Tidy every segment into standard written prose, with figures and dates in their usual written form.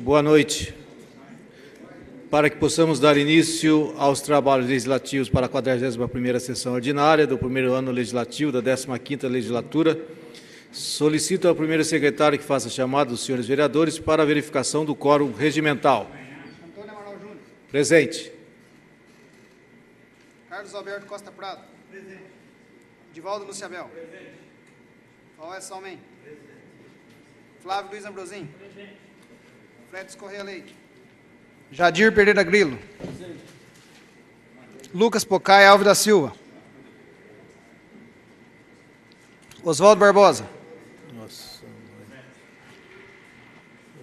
Boa noite. Para que possamos dar início aos trabalhos legislativos para a 41ª sessão ordinária do primeiro ano legislativo da 15ª legislatura, solicito ao primeiro secretário que faça a chamada dos senhores vereadores para a verificação do quórum regimental. Antônio Amaral Júnior. Presente. Carlos Alberto Costa Prado. Presente. Divaldo Luciabel. Presente. Faués Salmen. Presente. Flávio Luiz Ambrosim. Presente. Fredis Correia Leite. Jadir Pereira Grilo. Presente. Lucas Pocai Alves da Silva. Oswaldo Barbosa. Nossa.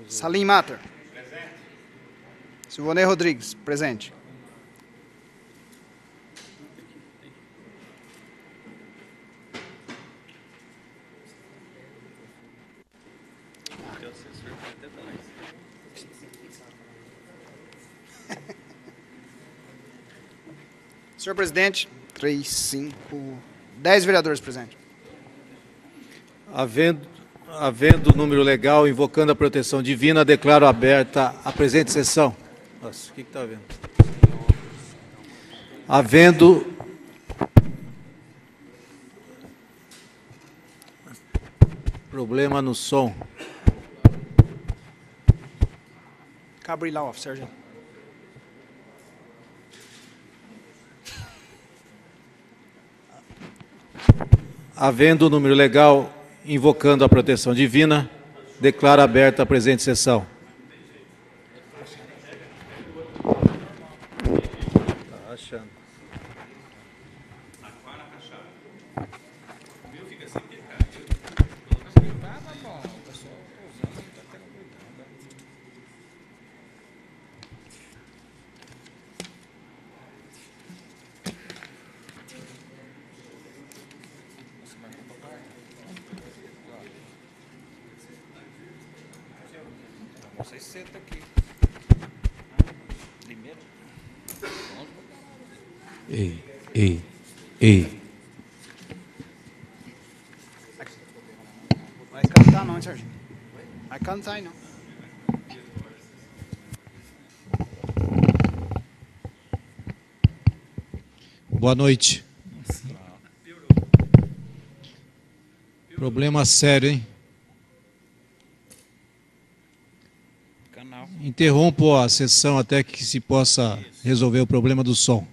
Salim Mater. Presente. Silvonei Rodrigues. Presente. Senhor presidente, 3, 5, 10 vereadores presentes. Havendo número legal, invocando a proteção divina, declaro aberta a presente sessão. Nossa, o que está havendo? Havendo problema no som. Cabri lá, Sérgio. Havendo número legal, invocando a proteção divina, declaro aberta a presente sessão. Tá achando. Vocês sentam aqui. Primeiro. Ei. Vai cantar não, hein, Sérgio? Vai cantar aí não. Boa noite. Problema sério, hein? Interrompo a sessão até que se possa resolver o problema do som.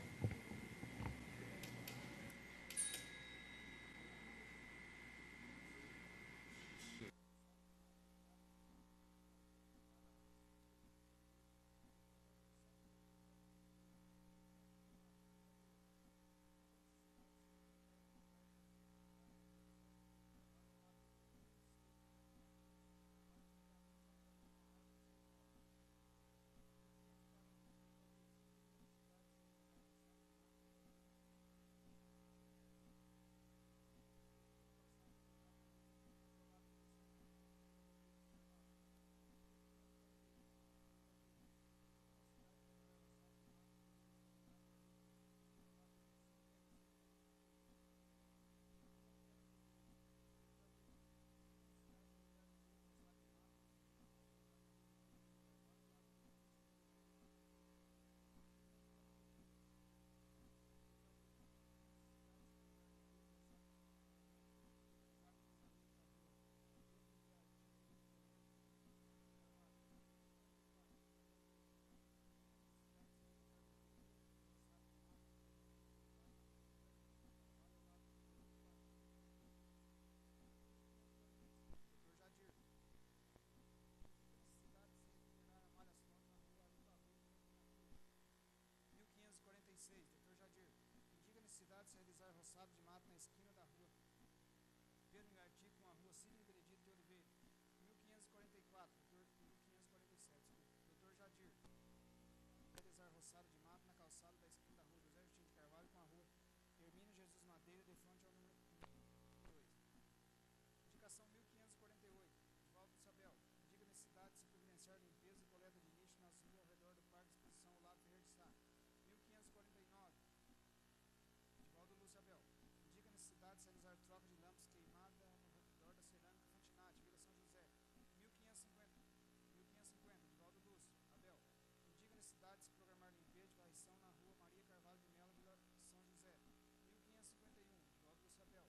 necessidade de se programar limpeza de varrição na rua Maria Carvalho de Mello, Vila São José. 1551, Divaldo do Chapéu.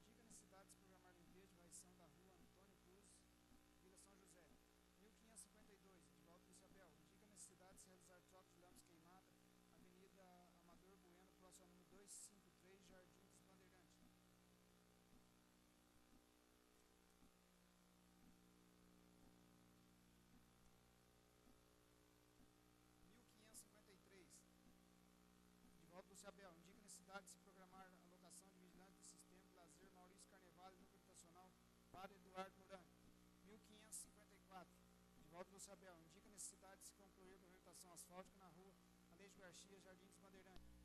Indica a necessidade de se programar limpeza de varrição da rua Antônio Cruz, Vila São José. 1552, Divaldo do Chapéu. Indica a necessidade de se realizar troca de lâmpadas queimadas, Avenida Amador Bueno, próximo ao número 253, Jardim dos Bandeirantes. 1553, Divaldo do Chapéu. Indica a necessidade de se programar a alocação de vigilante do sistema de lazer Maurício Carnevale, núcleo habitacional para Eduardo Morani. 1554, Divaldo do Chapéu. Indica a necessidade de se concluir a pavimentação asfáltica na rua Aleixo Garcia, Jardim dos Bandeirantes.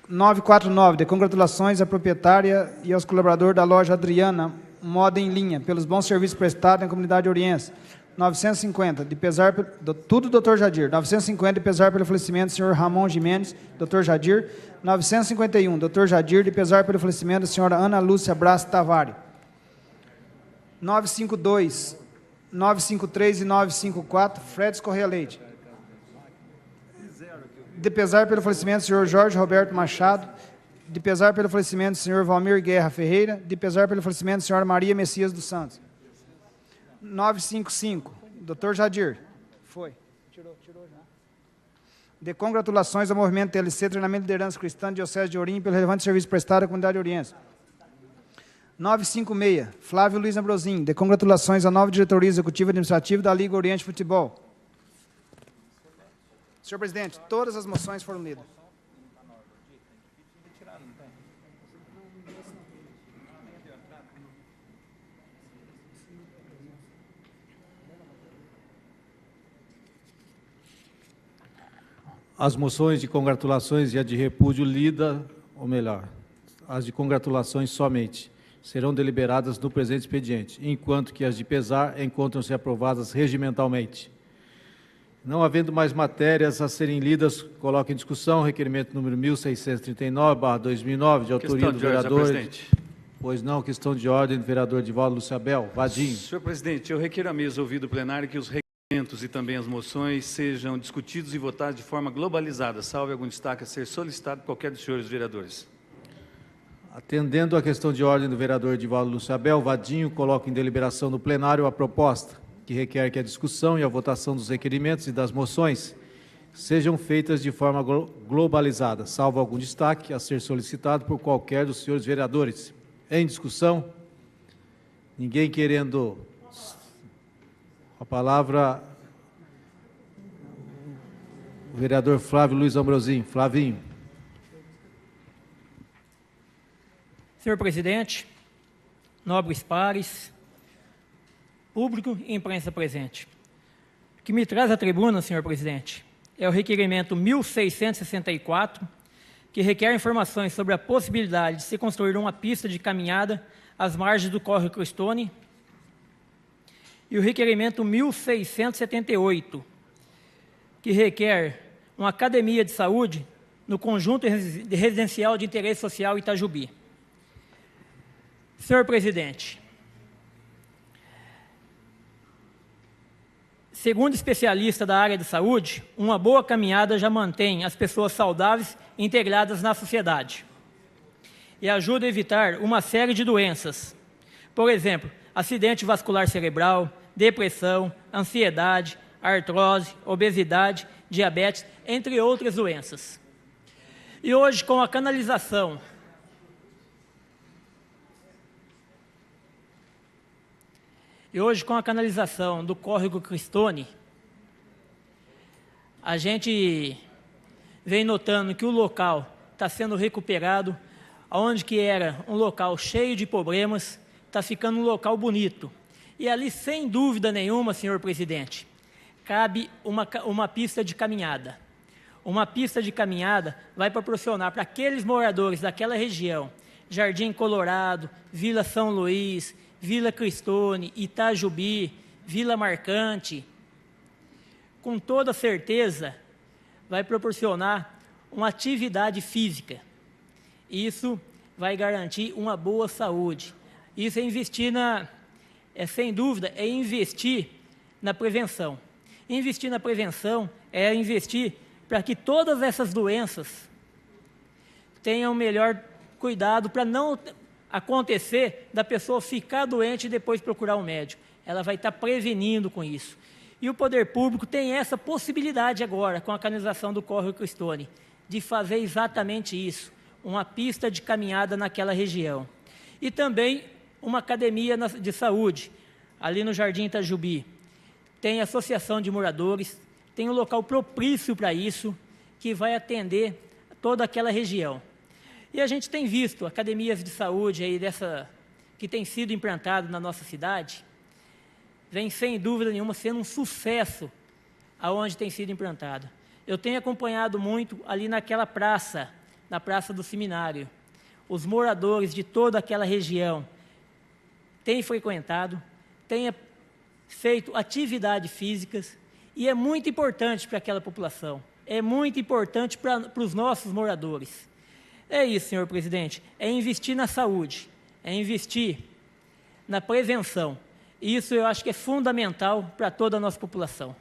(949) De congratulações à proprietária e aos colaboradores da loja Adriana Moda em Linha, pelos bons serviços prestados na comunidade oriense. 950, de pesar, tudo Dr. Jadir. 950, de pesar pelo falecimento do senhor Ramon Jimenez, Dr. Jadir. 951, Dr. Jadir, de pesar pelo falecimento da senhora Ana Lúcia Braz Tavares. 952, 953 e 954, Fredes Correia Leite. De pesar pelo falecimento do senhor Jorge Roberto Machado, de pesar pelo falecimento do senhor Valmir Guerra Ferreira, de pesar pelo falecimento da senhora Maria Messias dos Santos. 955, Dr. Jadir. Foi. Tirou já. De congratulações ao movimento TLC, Treinamento de Liderança Cristã, Diocese de Ourinho, pelo relevante serviço prestado à comunidade oriense. 956, Flávio Luiz Ambrosim. De congratulações à nova diretoria executiva e administrativa da Liga Oriente Futebol. Senhor presidente, todas as moções foram lidas. As moções de congratulações e a de repúdio lida, ou melhor, as de congratulações somente, serão deliberadas no presente expediente, enquanto que as de pesar encontram-se aprovadas regimentalmente. Não havendo mais matérias a serem lidas, coloco em discussão o requerimento número 1639/2009, de autoria do vereador... Pois não, questão de ordem do vereador Divaldo Lúcio Abel. Vadinho. Senhor presidente, eu requeiro à mesa ouvir do plenário que os requerimentos e também as moções sejam discutidos e votados de forma globalizada, salve algum destaque a ser solicitado por qualquer dos senhores vereadores. Atendendo à questão de ordem do vereador Divaldo Lúcio Abel, Vadinho coloca em deliberação no plenário a proposta, que requer que a discussão e a votação dos requerimentos e das moções sejam feitas de forma globalizada, salvo algum destaque a ser solicitado por qualquer dos senhores vereadores. Em discussão? Ninguém querendo a palavra, o vereador Flávio Luiz Ambrosim. Flavinho. Senhor presidente, nobres pares, público e imprensa presente. O que me traz à tribuna, senhor presidente, é o requerimento 1664, que requer informações sobre a possibilidade de se construir uma pista de caminhada às margens do córrego Cristone, e o requerimento 1678, que requer uma academia de saúde no conjunto residencial de interesse social Itajubi. Senhor presidente, segundo especialista da área de saúde, uma boa caminhada já mantém as pessoas saudáveis e integradas na sociedade e ajuda a evitar uma série de doenças. Por exemplo, acidente vascular cerebral, depressão, ansiedade, artrose, obesidade, diabetes, entre outras doenças. E hoje, com a canalização do córrego Cristone, a gente vem notando que o local está sendo recuperado, onde que era um local cheio de problemas, está ficando um local bonito. E ali, sem dúvida nenhuma, senhor presidente, cabe uma pista de caminhada. Uma pista de caminhada vai proporcionar para aqueles moradores daquela região, Jardim Colorado, Vila São Luís, Vila Cristone, Itajubi, Vila Marcante, com toda certeza, vai proporcionar uma atividade física. Isso vai garantir uma boa saúde. Isso é investir sem dúvida, é investir na prevenção. Investir na prevenção é investir para que todas essas doenças tenham melhor cuidado para não acontecer da pessoa ficar doente e depois procurar um médico. Ela vai estar prevenindo com isso. E o poder público tem essa possibilidade agora, com a canalização do córrego Cristone, de fazer exatamente isso, uma pista de caminhada naquela região. E também uma academia de saúde, ali no Jardim Itajubi. Tem associação de moradores, tem um local propício para isso, que vai atender toda aquela região. E a gente tem visto academias de saúde aí que têm sido implantadas na nossa cidade, vem, sem dúvida nenhuma, sendo um sucesso aonde tem sido implantado. Eu tenho acompanhado muito ali naquela praça, na Praça do Seminário. Os moradores de toda aquela região têm frequentado, têm feito atividades físicas, e é muito importante para aquela população, é muito importante para os nossos moradores. É isso, senhor presidente, é investir na saúde, é investir na prevenção. E isso eu acho que é fundamental para toda a nossa população.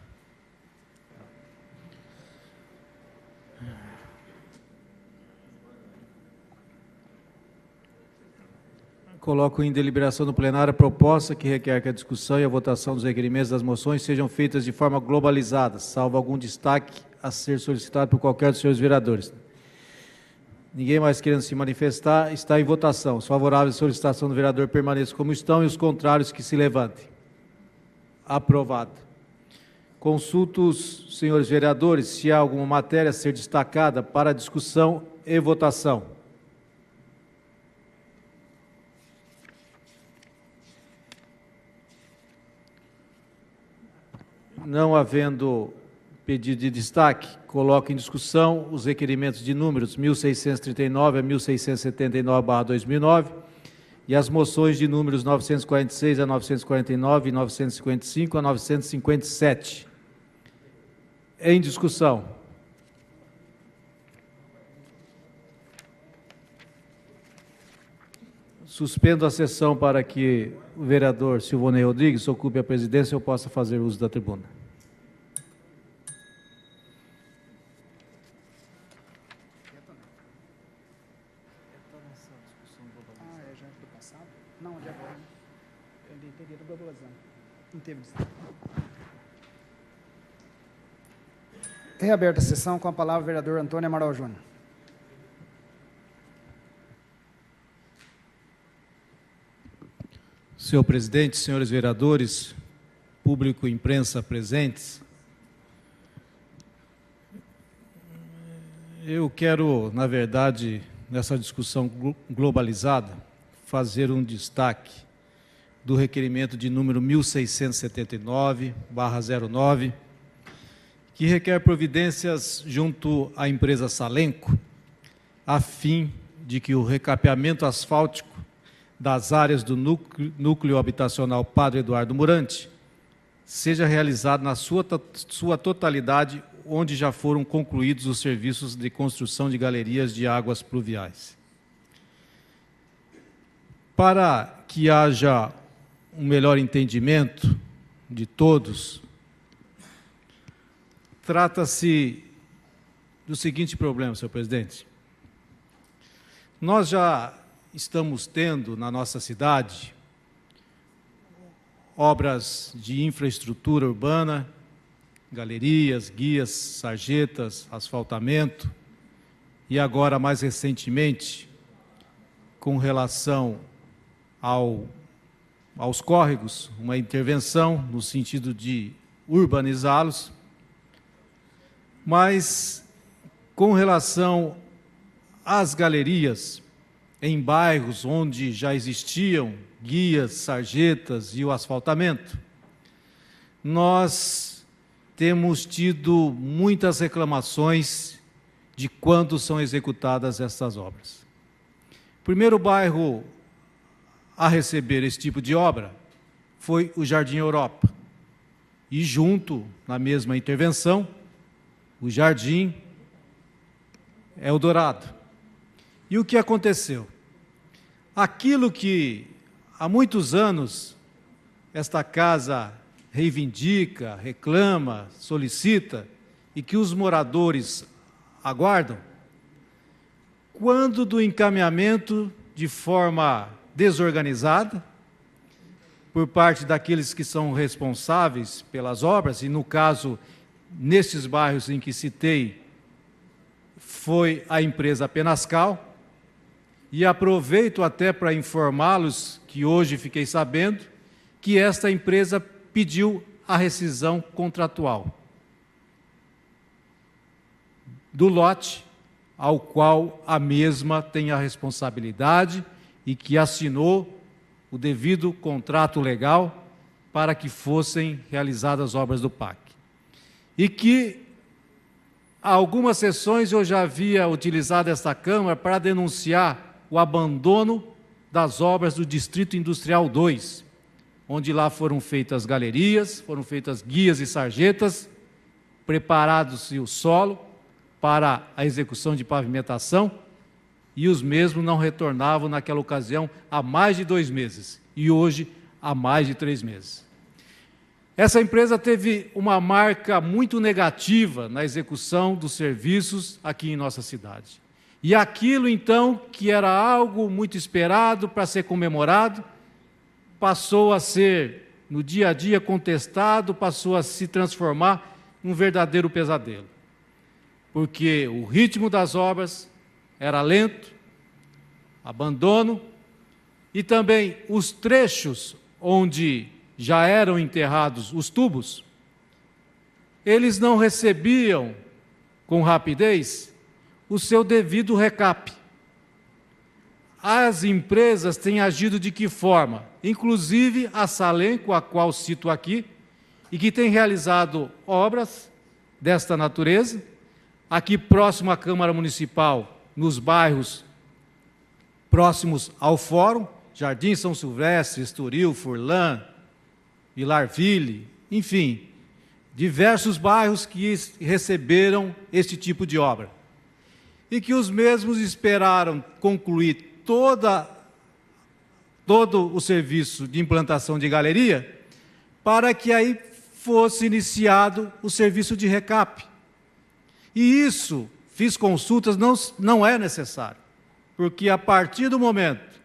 Coloco em deliberação no plenário a proposta que requer que a discussão e a votação dos requerimentos das moções sejam feitas de forma globalizada, salvo algum destaque a ser solicitado por qualquer dos senhores vereadores. Ninguém mais querendo se manifestar, está em votação. Os favoráveis à solicitação do vereador permaneçam como estão e os contrários que se levantem. Aprovado. Consulto os senhores vereadores se há alguma matéria a ser destacada para discussão e votação. Não havendo pedido de destaque, coloco em discussão os requerimentos de números 1639 a 1679/2009 e as moções de números 946 a 949 e 955 a 957. Em discussão. Suspendo a sessão para que o vereador Silvonei Rodrigues ocupe a presidência e eu possa fazer uso da tribuna. Já foi passado? Não, de agora. Ele teria do globalizando. Não teve destaque. Reaberta a sessão, com a palavra o vereador Antônio Amaral Júnior. Senhor presidente, senhores vereadores, público e imprensa presentes, eu quero, na verdade, nessa discussão globalizada, fazer um destaque do requerimento de número 1679/09, que requer providências junto à empresa Salenco, a fim de que o recapeamento asfáltico das áreas do núcleo habitacional Padre Eduardo Murante seja realizado na sua totalidade, onde já foram concluídos os serviços de construção de galerias de águas pluviais. Para que haja um melhor entendimento de todos, trata-se do seguinte problema, senhor presidente. Nós já estamos tendo na nossa cidade obras de infraestrutura urbana, galerias, guias, sarjetas, asfaltamento, e agora, mais recentemente, com relação aos córregos, uma intervenção no sentido de urbanizá-los, mas com relação às galerias, em bairros onde já existiam guias, sarjetas e o asfaltamento, nós temos tido muitas reclamações de quando são executadas essas obras. O primeiro bairro a receber esse tipo de obra foi o Jardim Europa. E junto, na mesma intervenção, o Jardim Eldorado. E o que aconteceu? Aquilo que há muitos anos esta casa reivindica, reclama, solicita e que os moradores aguardam, quando do encaminhamento de forma desorganizada, por parte daqueles que são responsáveis pelas obras, e no caso, nestes bairros em que citei, foi a empresa Penascal, e aproveito até para informá-los que hoje fiquei sabendo que esta empresa pediu a rescisão contratual do lote ao qual a mesma tem a responsabilidade e que assinou o devido contrato legal para que fossem realizadas as obras do PAC. E que, há algumas sessões, eu já havia utilizado esta Câmara para denunciar o abandono das obras do Distrito Industrial 2, onde lá foram feitas galerias, foram feitas guias e sarjetas, preparados o solo para a execução de pavimentação, e os mesmos não retornavam naquela ocasião há mais de 2 meses, e hoje há mais de 3 meses. Essa empresa teve uma marca muito negativa na execução dos serviços aqui em nossa cidade. E aquilo, então, que era algo muito esperado para ser comemorado, passou a ser, no dia a dia, contestado, passou a se transformar num verdadeiro pesadelo. Porque o ritmo das obras era lento, abandono, e também os trechos onde já eram enterrados os tubos, eles não recebiam com rapidez o seu devido recap. As empresas têm agido de que forma? Inclusive a Salenco, a qual cito aqui, e que tem realizado obras desta natureza, aqui próximo à Câmara Municipal, nos bairros próximos ao Fórum, Jardim São Silvestre, Estoril, Furlan, Vilarville, enfim, diversos bairros que receberam este tipo de obra. E que os mesmos esperaram concluir todo o serviço de implantação de galeria, para que aí fosse iniciado o serviço de recap. E isso, fiz consultas, não é necessário, porque a partir do momento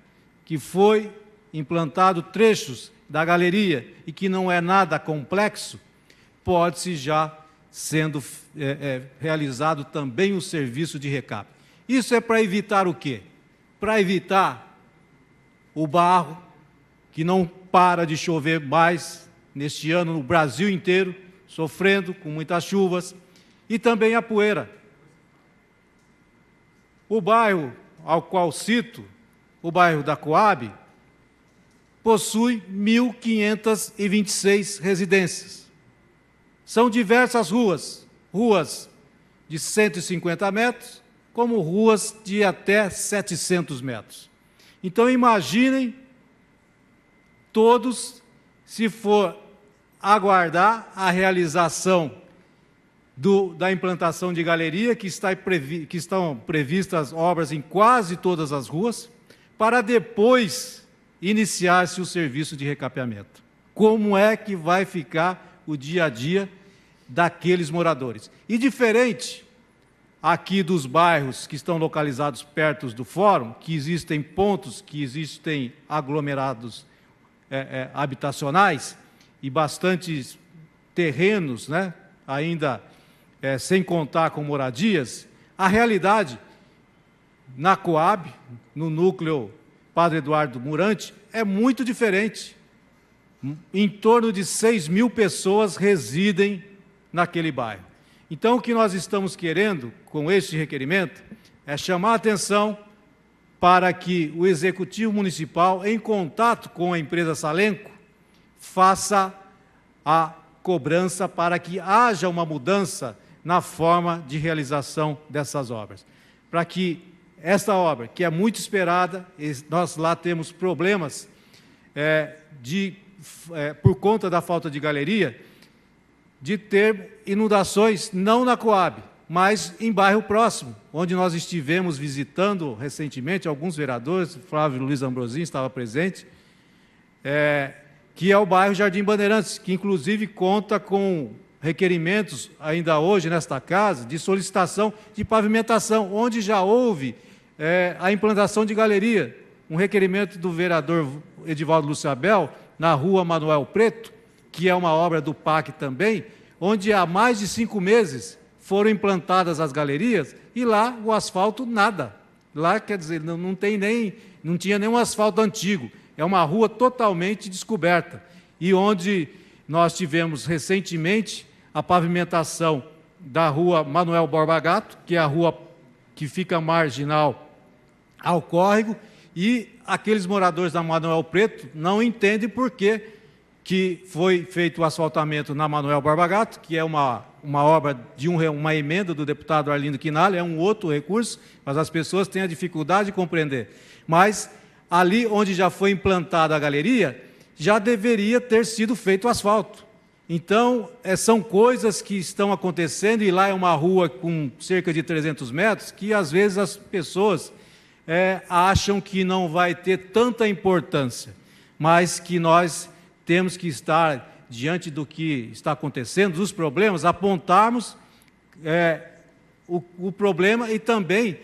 que foi implantado trechos da galeria e que não é nada complexo, pode-se já sendo realizado também o serviço de recap. Isso é para evitar o quê? Para evitar o barro, que não para de chover mais neste ano no Brasil inteiro, sofrendo com muitas chuvas, e também a poeira. O bairro ao qual cito, o bairro da Coab, possui 1.526 residências. São diversas ruas de 150 metros, como ruas de até 700 metros. Então, imaginem todos, se for aguardar a realização da implantação de galeria, que estão previstas obras em quase todas as ruas, para depois iniciar-se o serviço de recapeamento. Como é que vai ficar o dia a dia daqueles moradores? E diferente aqui dos bairros que estão localizados perto do Fórum, que existem pontos, que existem aglomerados habitacionais e bastantes terrenos, né, ainda sem contar com moradias, a realidade na Coab, no núcleo Padre Eduardo Murante, é muito diferente. Em torno de 6.000 pessoas residem naquele bairro. Então, o que nós estamos querendo com este requerimento é chamar a atenção para que o Executivo Municipal, em contato com a empresa Salenco, faça a cobrança para que haja uma mudança na forma de realização dessas obras. Para que esta obra, que é muito esperada, nós lá temos problemas por conta da falta de galeria, de ter inundações, não na Coab, mas em bairro próximo, onde nós estivemos visitando recentemente, alguns vereadores, Flávio Luiz Ambrosim estava presente, que é o bairro Jardim Bandeirantes, que inclusive conta com requerimentos, ainda hoje nesta casa, de solicitação de pavimentação, onde já houve a implantação de galeria, um requerimento do vereador Edivaldo Luciabel, na rua Manuel Preto, que é uma obra do PAC também, onde há mais de 5 meses foram implantadas as galerias, e lá o asfalto nada. Lá, quer dizer, não tinha nenhum asfalto antigo, é uma rua totalmente descoberta, e onde nós tivemos recentemente a pavimentação da rua Manuel Borba Gato, que é a rua que fica marginal ao córrego, e aqueles moradores da Manuel Preto não entendem por que que foi feito o asfaltamento na Manuel Borba Gato, que é uma obra de uma emenda do deputado Arlindo Quinalha, é um outro recurso, mas as pessoas têm a dificuldade de compreender. Mas ali onde já foi implantada a galeria, já deveria ter sido feito o asfalto. Então, são coisas que estão acontecendo, e lá é uma rua com cerca de 300 metros, que às vezes as pessoas acham que não vai ter tanta importância, mas que nós temos que estar diante do que está acontecendo, dos problemas, apontarmos o problema e também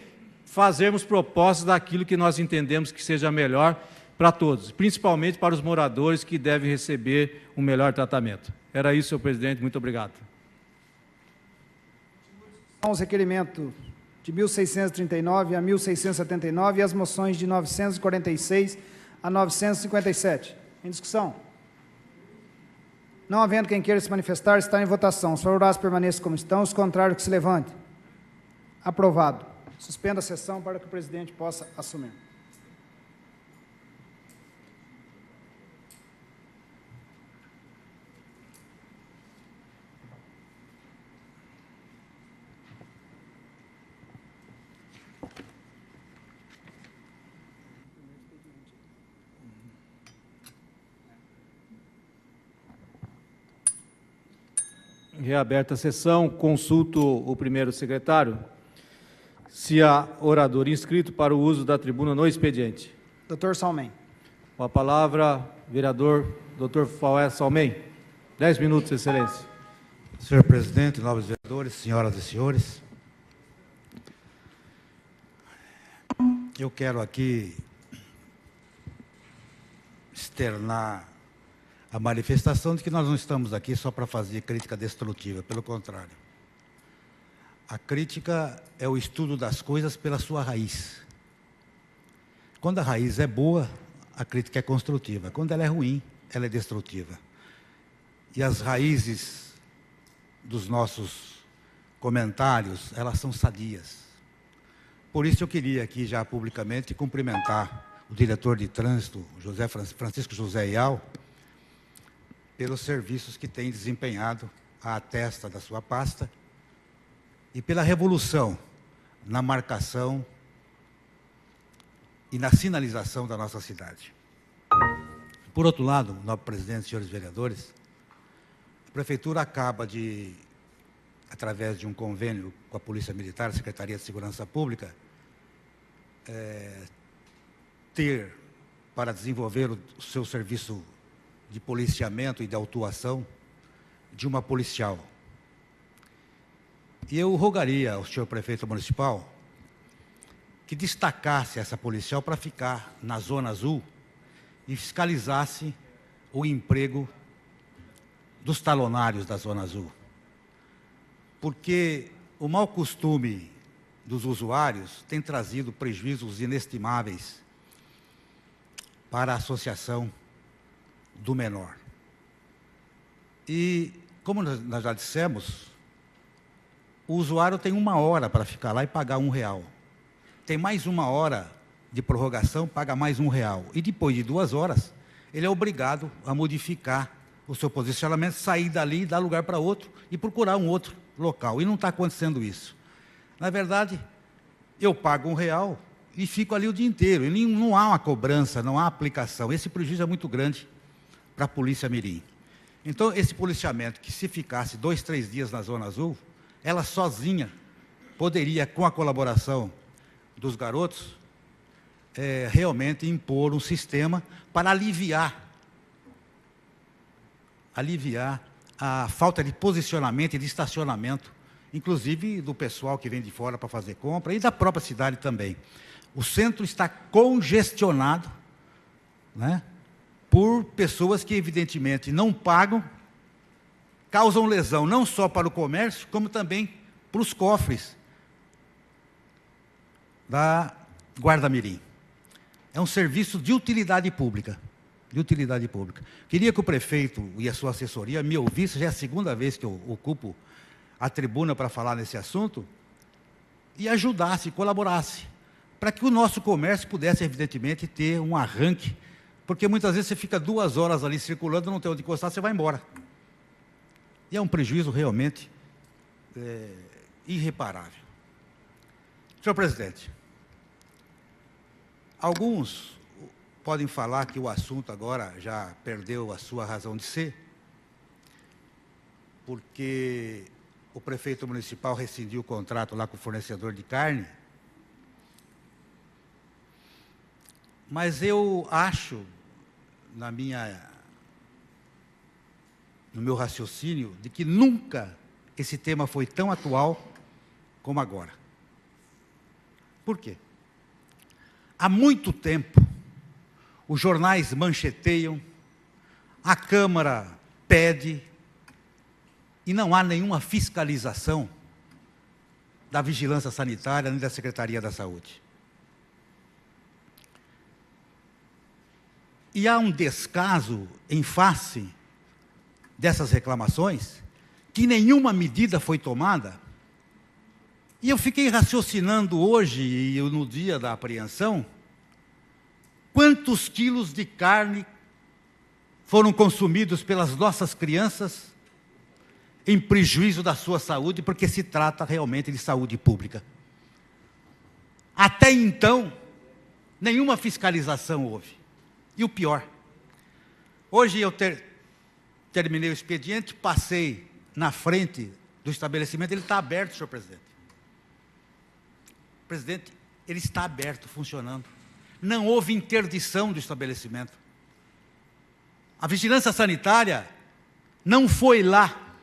fazermos propostas daquilo que nós entendemos que seja melhor para todos, principalmente para os moradores que devem receber um melhor tratamento. Era isso, senhor presidente. Muito obrigado. Os requerimentos de 1.639 a 1.679 e as moções de 946 a 957. Em discussão? Não havendo quem queira se manifestar, está em votação. Os favoráveis permaneçam como estão, os contrários que se levantem. Aprovado. Suspenda a sessão para que o presidente possa assumir. Reaberta a sessão, consulto o primeiro secretário se há orador inscrito para o uso da tribuna no expediente. Doutor Salmem. Com a palavra, vereador Dr. Faué Salmem. 10 minutos, excelência. Senhor presidente, nobres vereadores, senhoras e senhores, eu quero aqui externar a manifestação de que nós não estamos aqui só para fazer crítica destrutiva, pelo contrário. A crítica é o estudo das coisas pela sua raiz. Quando a raiz é boa, a crítica é construtiva. Quando ela é ruim, ela é destrutiva. E as raízes dos nossos comentários, elas são sadias. Por isso eu queria aqui já publicamente cumprimentar o diretor de trânsito, Francisco José Ial, pelos serviços que tem desempenhado à testa da sua pasta e pela revolução na marcação e na sinalização da nossa cidade. Por outro lado, nobre presidente, senhores vereadores, a Prefeitura acaba de, através de um convênio com a Polícia Militar, a Secretaria de Segurança Pública, ter para desenvolver o seu serviço de policiamento e de autuação de uma policial. E eu rogaria ao senhor prefeito municipal que destacasse essa policial para ficar na Zona Azul e fiscalizasse o emprego dos talonários da Zona Azul. Porque o mau costume dos usuários tem trazido prejuízos inestimáveis para a associação do menor. E, como nós já dissemos, o usuário tem 1 hora para ficar lá e pagar R$1. Tem mais 1 hora de prorrogação, paga mais R$1. E depois de 2 horas, ele é obrigado a modificar o seu posicionamento, sair dali, dar lugar para outro e procurar um outro local. E não está acontecendo isso. Na verdade, eu pago R$1 e fico ali o dia inteiro. E não há uma cobrança, não há aplicação. Esse prejuízo é muito grande para a Polícia Mirim. Então, esse policiamento, que se ficasse 2, 3 dias na Zona Azul, ela sozinha poderia, com a colaboração dos garotos, realmente impor um sistema para aliviar a falta de posicionamento e de estacionamento, inclusive do pessoal que vem de fora para fazer compra e da própria cidade também. O centro está congestionado, né, por pessoas que, evidentemente, não pagam, causam lesão não só para o comércio, como também para os cofres da Guarda Mirim. É um serviço de utilidade pública. De utilidade pública. Queria que o prefeito e a sua assessoria me ouvissem, já é a 2ª vez que eu ocupo a tribuna para falar nesse assunto, e ajudasse, colaborasse, para que o nosso comércio pudesse, evidentemente, ter um arranque porque muitas vezes você fica 2 horas ali circulando, não tem onde encostar, você vai embora. E é um prejuízo realmente irreparável. Senhor presidente, alguns podem falar que o assunto agora já perdeu a sua razão de ser, porque o prefeito municipal rescindiu o contrato lá com o fornecedor de carne. Mas eu acho, no meu raciocínio, de que nunca esse tema foi tão atual como agora. Por quê? Há muito tempo, os jornais mancheteiam, a Câmara pede, e não há nenhuma fiscalização da vigilância sanitária nem da Secretaria da Saúde. E há um descaso em face dessas reclamações, que nenhuma medida foi tomada. E eu fiquei raciocinando hoje, e no dia da apreensão, quantos quilos de carne foram consumidos pelas nossas crianças em prejuízo da sua saúde, porque se trata realmente de saúde pública. Até então, nenhuma fiscalização houve. E o pior, hoje eu terminei o expediente, passei na frente do estabelecimento, ele está aberto, senhor presidente. Presidente, ele está aberto, funcionando. Não houve interdição do estabelecimento. A vigilância sanitária não foi lá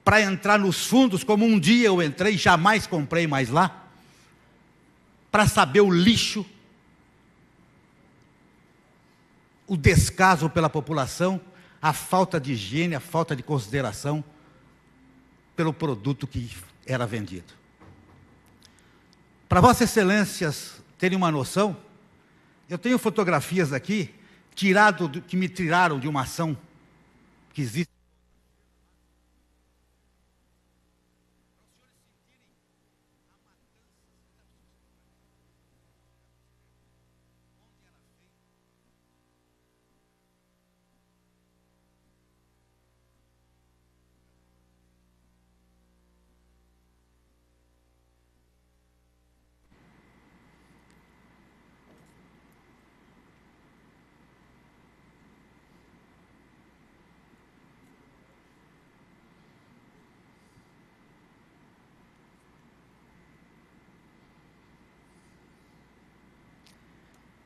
para entrar nos fundos, como um dia eu entrei, jamais comprei mais lá, para saber o lixo, o descaso pela população, a falta de higiene, a falta de consideração pelo produto que era vendido. Para Vossas Excelências terem uma noção, eu tenho fotografias aqui, que me tiraram de uma ação que existe.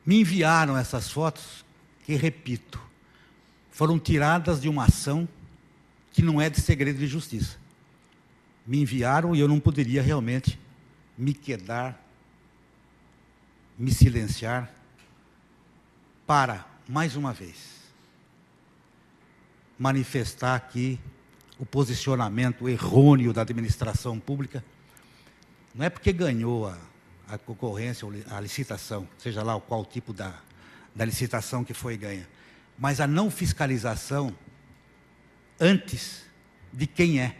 Me enviaram essas fotos, que, repito, foram tiradas de uma ação que não é de segredo de justiça. Me enviaram e eu não poderia realmente me quedar, me silenciar, para, mais uma vez, manifestar aqui o posicionamento errôneo da administração pública. Não é porque ganhou a concorrência, a licitação, seja lá qual tipo da licitação que foi ganha, mas a não fiscalização antes de quem é.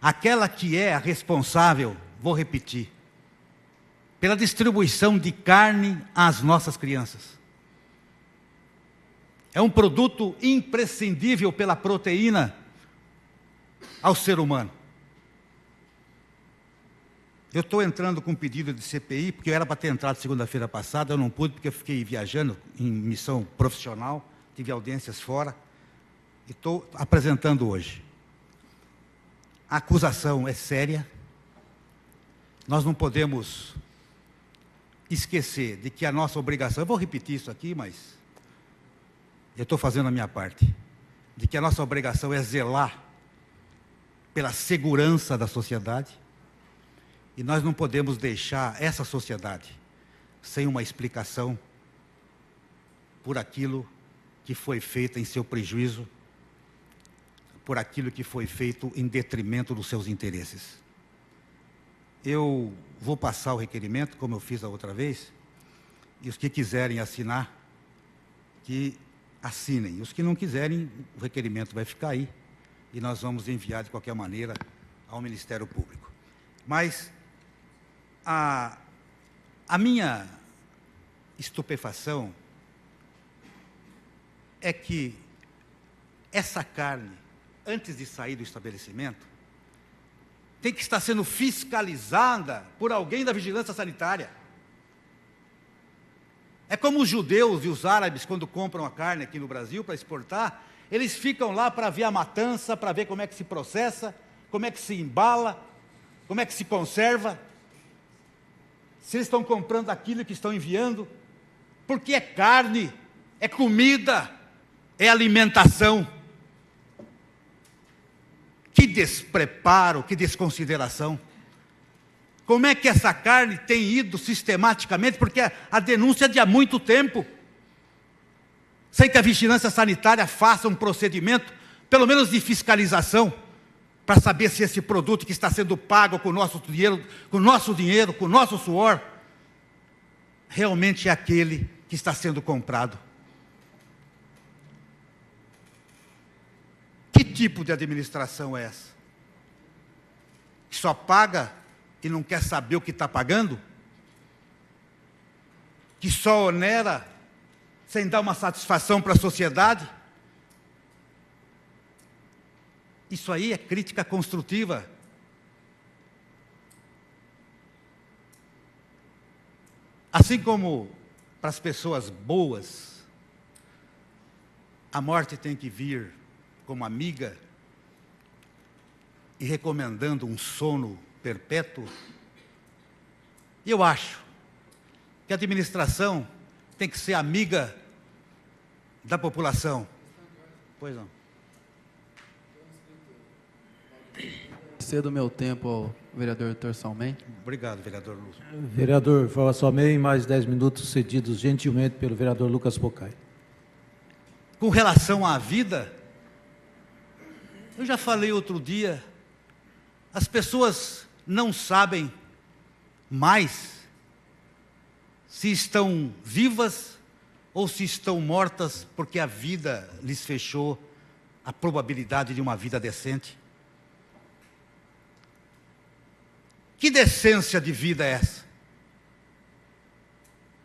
Aquela que é a responsável, vou repetir, pela distribuição de carne às nossas crianças. É um produto imprescindível pela proteína ao ser humano. Eu estou entrando com um pedido de CPI, porque eu era para ter entrado segunda-feira passada, eu não pude, porque eu fiquei viajando em missão profissional, tive audiências fora, e estou apresentando hoje. A acusação é séria, nós não podemos esquecer de que a nossa obrigação, eu vou repetir isso aqui, mas eu estou fazendo a minha parte, de que a nossa obrigação é zelar pela segurança da sociedade, e nós não podemos deixar essa sociedade sem uma explicação por aquilo que foi feito em seu prejuízo, por aquilo que foi feito em detrimento dos seus interesses. Eu vou passar o requerimento, como eu fiz a outra vez, e os que quiserem assinar, que assinem. E os que não quiserem, o requerimento vai ficar aí, e nós vamos enviar de qualquer maneira ao Ministério Público. Mas a minha estupefação é que essa carne, antes de sair do estabelecimento, tem que estar sendo fiscalizada por alguém da vigilância sanitária. É como os judeus e os árabes, quando compram a carne aqui no Brasil para exportar, eles ficam lá para ver a matança, para ver como é que se processa, como é que se embala, como é que se conserva, se eles estão comprando aquilo que estão enviando, porque é carne, é comida, é alimentação. Que despreparo, que desconsideração. Como é que essa carne tem ido sistematicamente? Porque a denúncia é de há muito tempo. Sem que a vigilância sanitária faça um procedimento, pelo menos de fiscalização, para saber se esse produto que está sendo pago com o nosso dinheiro, com o nosso suor, realmente é aquele que está sendo comprado. Que tipo de administração é essa? Que só paga e não quer saber o que está pagando? Que só onera sem dar uma satisfação para a sociedade? Isso aí é crítica construtiva. Assim como para as pessoas boas, a morte tem que vir como amiga e recomendando um sono perpétuo, eu acho que a administração tem que ser amiga da população. Pois não. Cedo meu tempo ao vereador Dr. Salmem. Obrigado, vereador Lúcio. Vereador Fauá Salmem, mais 10 minutos cedidos gentilmente pelo vereador Lucas Pocai. Com relação à vida, eu já falei outro dia, as pessoas não sabem mais se estão vivas ou se estão mortas porque a vida lhes fechou a probabilidade de uma vida decente. Que decência de vida é essa?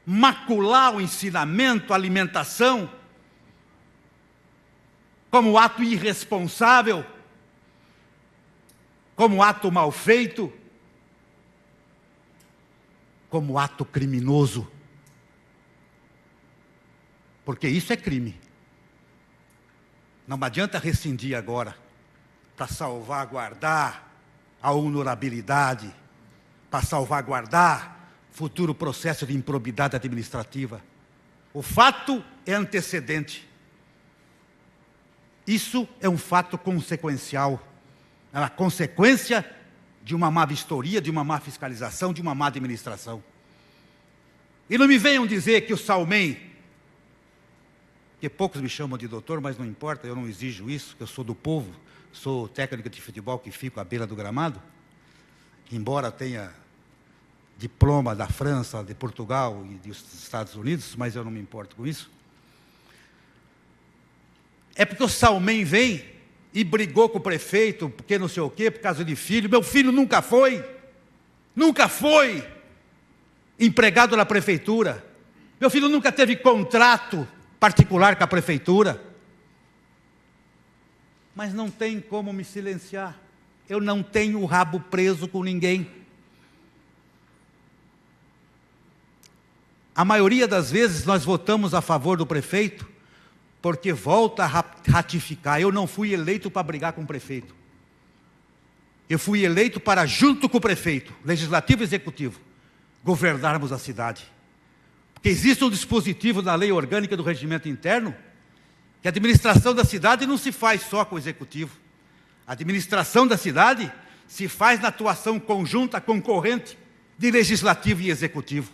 Macular o ensinamento, a alimentação, como ato irresponsável, como ato mal feito, como ato criminoso. Porque isso é crime. Não adianta rescindir agora para salvaguardar a honorabilidade, para salvaguardar futuro processo de improbidade administrativa. O fato é antecedente. Isso é um fato consequencial. É uma consequência de uma má vistoria, de uma má fiscalização, de uma má administração. E não me venham dizer que o Salmem, que poucos me chamam de doutor, mas não importa, eu não exijo isso, que eu sou do povo, sou técnico de futebol que fico à beira do gramado, embora tenha diploma da França, de Portugal e dos Estados Unidos, mas eu não me importo com isso. É porque o Salmem vem e brigou com o prefeito, porque não sei o quê, por causa de filho. Meu filho nunca foi empregado na prefeitura. Meu filho nunca teve contrato particular com a prefeitura. Mas não tem como me silenciar. Eu não tenho o rabo preso com ninguém. A maioria das vezes nós votamos a favor do prefeito, porque volta a ratificar. Eu não fui eleito para brigar com o prefeito. Eu fui eleito para, junto com o prefeito, legislativo e executivo, governarmos a cidade. Porque existe um dispositivo na lei orgânica do regimento interno, que a administração da cidade não se faz só com o executivo. A administração da cidade se faz na atuação conjunta, concorrente, de legislativo e executivo.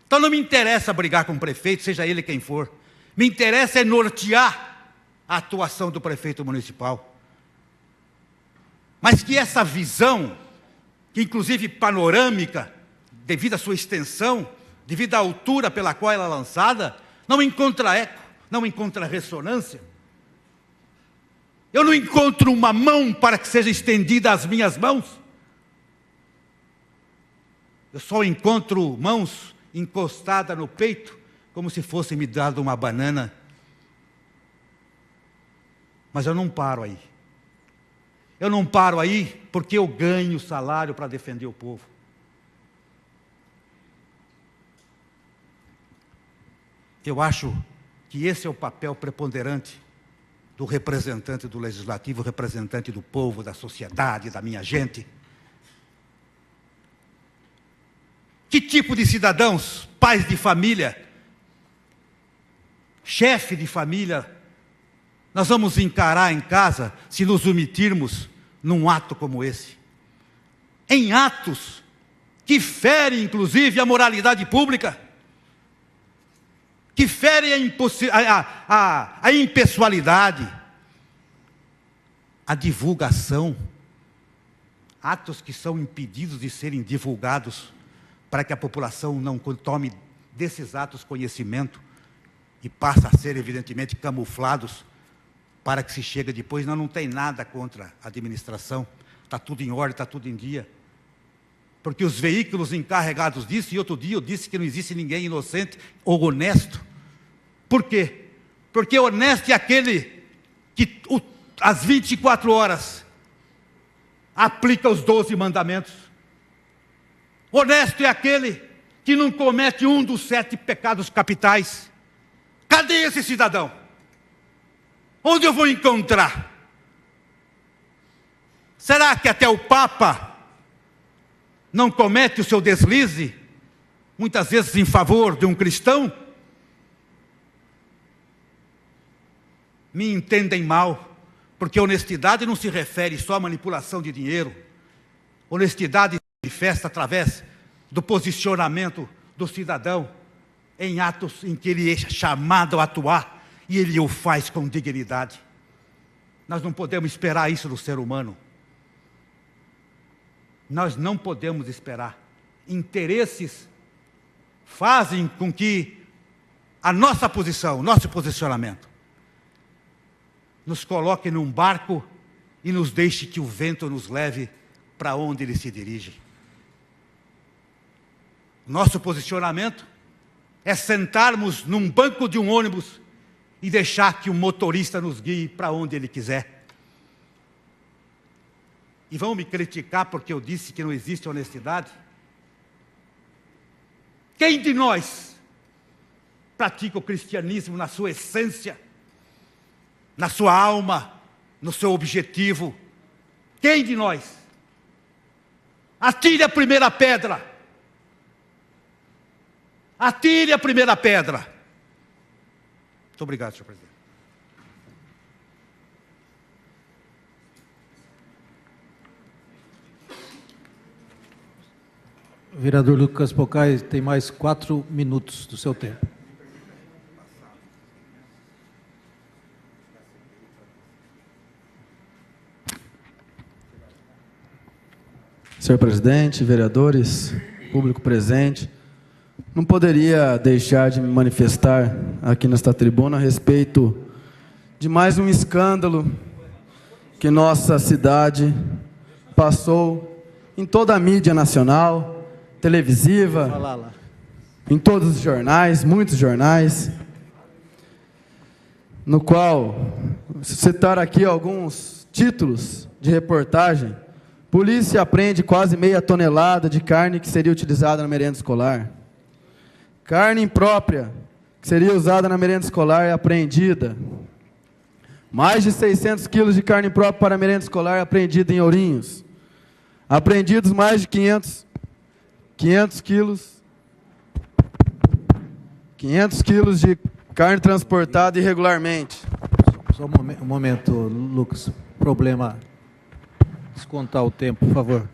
Então não me interessa brigar com o prefeito, seja ele quem for. Me interessa é nortear a atuação do prefeito municipal. Mas que essa visão, que inclusive panorâmica, devido à sua extensão, devido à altura pela qual ela é lançada, não encontra eco, não encontra ressonância. Eu não encontro uma mão para que seja estendida às minhas mãos. Eu só encontro mãos encostadas no peito, como se fosse me dado uma banana Mas eu não paro aí. Eu não paro aí porque eu ganho salário para defender o povo. Eu acho que esse é o papel preponderante do representante do Legislativo, representante do povo, da sociedade, da minha gente. Que tipo de cidadãos, pais de família, chefe de família, nós vamos encarar em casa se nos omitirmos num ato como esse? Em atos que ferem, inclusive, a moralidade pública, que ferem a impessoalidade, a divulgação, atos que são impedidos de serem divulgados para que a população não tome desses atos conhecimento e passe a ser, evidentemente, camuflados para que se chegue depois. Não tem nada contra a administração, está tudo em ordem, está tudo em dia. Porque os veículos encarregados disso, e outro dia eu disse que não existe ninguém inocente ou honesto. Por quê? Porque honesto é aquele que às 24 horas aplica os 12 mandamentos. Honesto é aquele que não comete um dos 7 pecados capitais. Cadê esse cidadão? Onde eu vou encontrar? Será que até o Papa não comete o seu deslize, muitas vezes em favor de um cristão? Me entendem mal, porque honestidade não se refere só à manipulação de dinheiro. Honestidade se manifesta através do posicionamento do cidadão em atos em que ele é chamado a atuar e ele o faz com dignidade. Nós não podemos esperar isso do ser humano. Nós não podemos esperar. Interesses fazem com que a nossa posição, nosso posicionamento, nos coloque num barco e nos deixe que o vento nos leve para onde ele se dirige. Nosso posicionamento é sentarmos num banco de um ônibus e deixar que o motorista nos guie para onde ele quiser. E vão me criticar porque eu disse que não existe honestidade? Quem de nós pratica o cristianismo na sua essência, na sua alma, no seu objetivo? Quem de nós? Atire a primeira pedra. Atire a primeira pedra. Muito obrigado, senhor presidente. O vereador Lucas Pocai tem mais 4 minutos do seu tempo. Senhor presidente, vereadores, público presente, não poderia deixar de me manifestar aqui nesta tribuna a respeito de mais um escândalo que nossa cidade passou em toda a mídia nacional, televisiva, em todos os jornais, muitos jornais, no qual, citar aqui alguns títulos de reportagem: polícia apreende quase meia tonelada de carne que seria utilizada na merenda escolar. Carne imprópria que seria usada na merenda escolar é apreendida. Mais de 600 quilos de carne imprópria para a merenda escolar é apreendida em Ourinhos. Apreendidos mais de 500 quilos de carne transportada irregularmente. Só um momento, Lucas. Problema. Descontar o tempo, por favor.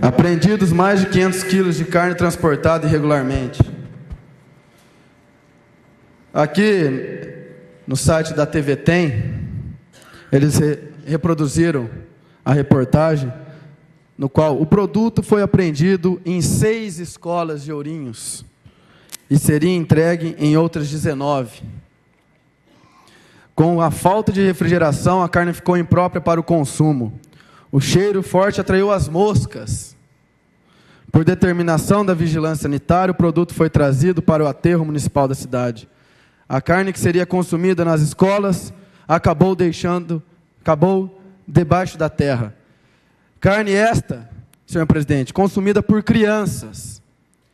Apreendidos mais de 500 quilos de carne transportada irregularmente. Aqui, no site da TV Tem, eles reproduziram a reportagem, no qual o produto foi apreendido em 6 escolas de Ourinhos e seria entregue em outras 19. Com a falta de refrigeração, a carne ficou imprópria para o consumo. O cheiro forte atraiu as moscas. Por determinação da vigilância sanitária, o produto foi trazido para o aterro municipal da cidade. A carne que seria consumida nas escolas acabou debaixo da terra. Carne esta, senhor presidente, consumida por crianças.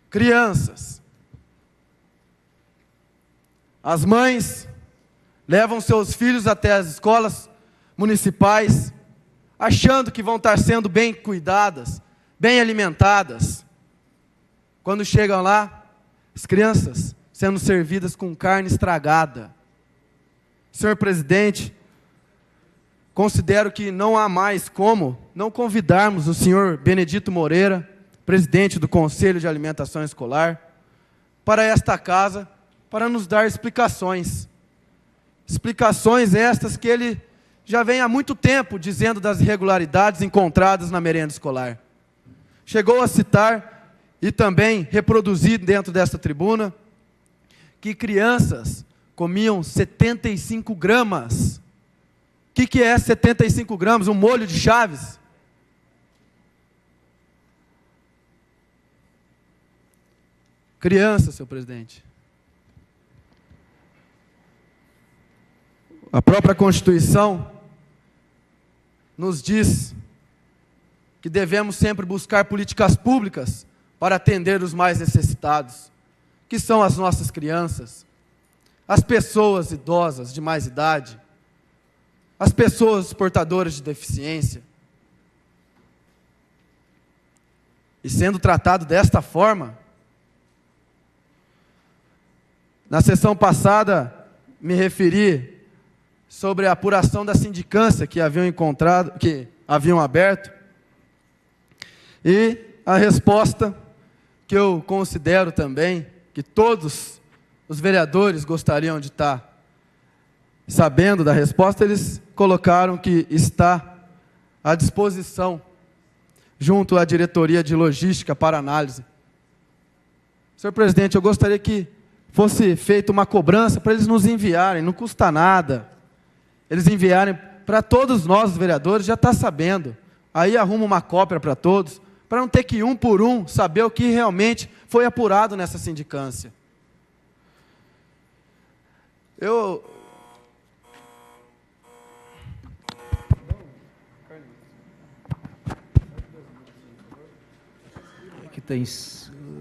Crianças. As mães levam seus filhos até as escolas municipais, achando que vão estar sendo bem cuidadas, bem alimentadas. Quando chegam lá, as crianças sendo servidas com carne estragada. Senhor presidente, considero que não há mais como não convidarmos o senhor Benedito Moreira, presidente do Conselho de Alimentação Escolar, para esta casa, para nos dar explicações. Explicações estas que ele já vem há muito tempo dizendo das irregularidades encontradas na merenda escolar. Chegou a citar e também reproduzir dentro desta tribuna que crianças comiam 75 gramas. O que é 75 gramas? Um molho de Chaves? Criança, senhor presidente. A própria Constituição nos diz que devemos sempre buscar políticas públicas para atender os mais necessitados, que são as nossas crianças, as pessoas idosas de mais idade, as pessoas portadoras de deficiência. E sendo tratado desta forma, na sessão passada me referi sobre a apuração da sindicância que haviam aberto, e a resposta que eu considero também que todos os vereadores gostariam de estar sabendo da resposta, eles colocaram que está à disposição junto à diretoria de logística para análise. Senhor presidente, eu gostaria que fosse feita uma cobrança para eles nos enviarem, não custa nada. Eles enviarem para todos nós, os vereadores, já está sabendo. Aí arruma uma cópia para todos, para não ter que um por um saber o que realmente foi apurado nessa sindicância. Aqui tem,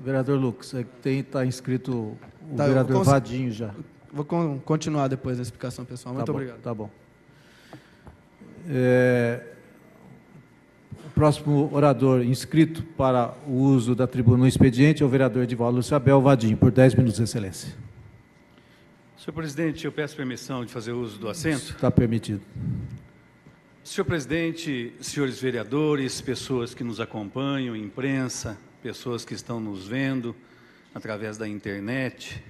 vereador Lucas, está inscrito o vereador Vadinho já. Vou continuar depois da explicação pessoal. Muito obrigado. Tá bom. O próximo orador inscrito para o uso da tribuna no expediente é o vereador Edivaldo Luciabel Vadinho, por 10 minutos, excelência. Senhor presidente, eu peço permissão de fazer uso do assento. Está permitido. Senhor presidente, senhores vereadores, pessoas que nos acompanham, imprensa, pessoas que estão nos vendo através da internet,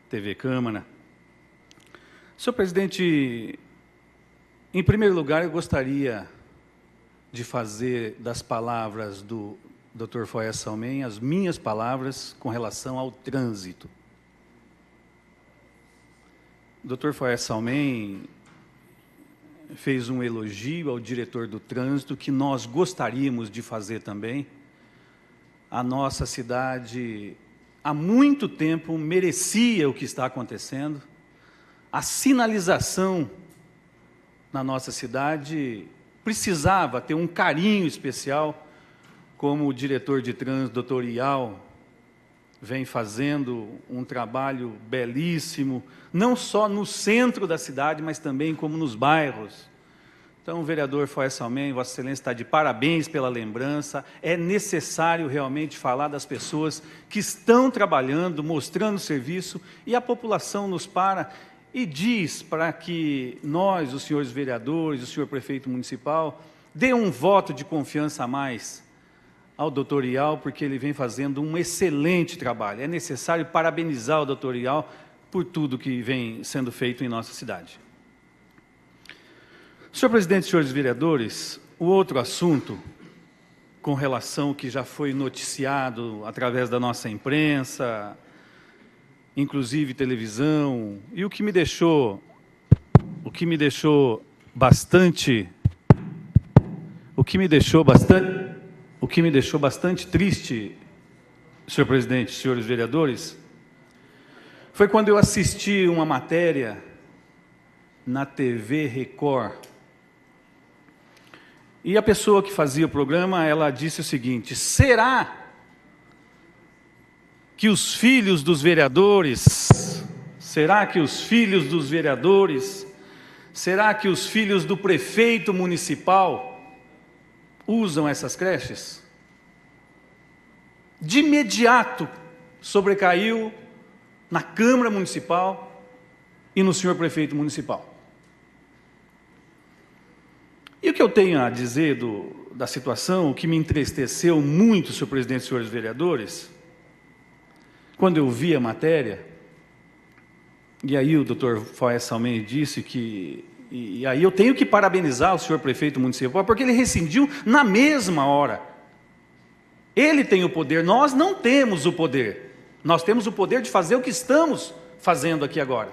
TV Câmara. Senhor presidente, em primeiro lugar, eu gostaria de fazer das palavras do Dr. Foé Salmen as minhas palavras com relação ao trânsito. O Dr. Foé Salmen fez um elogio ao diretor do trânsito, que nós gostaríamos de fazer também. A nossa cidade, há muito tempo, merecia o que está acontecendo. A sinalização na nossa cidade precisava ter um carinho especial, como o diretor de trânsito, doutor Ial, vem fazendo um trabalho belíssimo, não só no centro da cidade, mas também como nos bairros. Então, vereador Foé Salmen, Vossa Excelência está de parabéns pela lembrança. É necessário realmente falar das pessoas que estão trabalhando, mostrando serviço, e a população nos para e diz para que nós, os senhores vereadores, o senhor prefeito municipal, dê um voto de confiança a mais ao doutor Ial, porque ele vem fazendo um excelente trabalho. É necessário parabenizar o doutor Ial por tudo que vem sendo feito em nossa cidade. Senhor presidente, senhores vereadores, o outro assunto, com relação ao que já foi noticiado através da nossa imprensa, inclusive televisão, e o que me deixou bastante triste, senhor presidente, senhores vereadores, foi quando eu assisti uma matéria na TV Record. E a pessoa que fazia o programa, ela disse o seguinte: será que os filhos dos vereadores, será que os filhos do prefeito municipal usam essas creches? De imediato sobrecaiu na Câmara Municipal e no senhor prefeito municipal. E o que eu tenho a dizer da situação, o que me entristeceu muito, senhor presidente e senhores vereadores, quando eu vi a matéria, e aí o doutor Faes Salmen disse que, e aí eu tenho que parabenizar o senhor prefeito municipal, porque ele rescindiu na mesma hora. Ele tem o poder, nós não temos o poder. Nós temos o poder de fazer o que estamos fazendo aqui agora.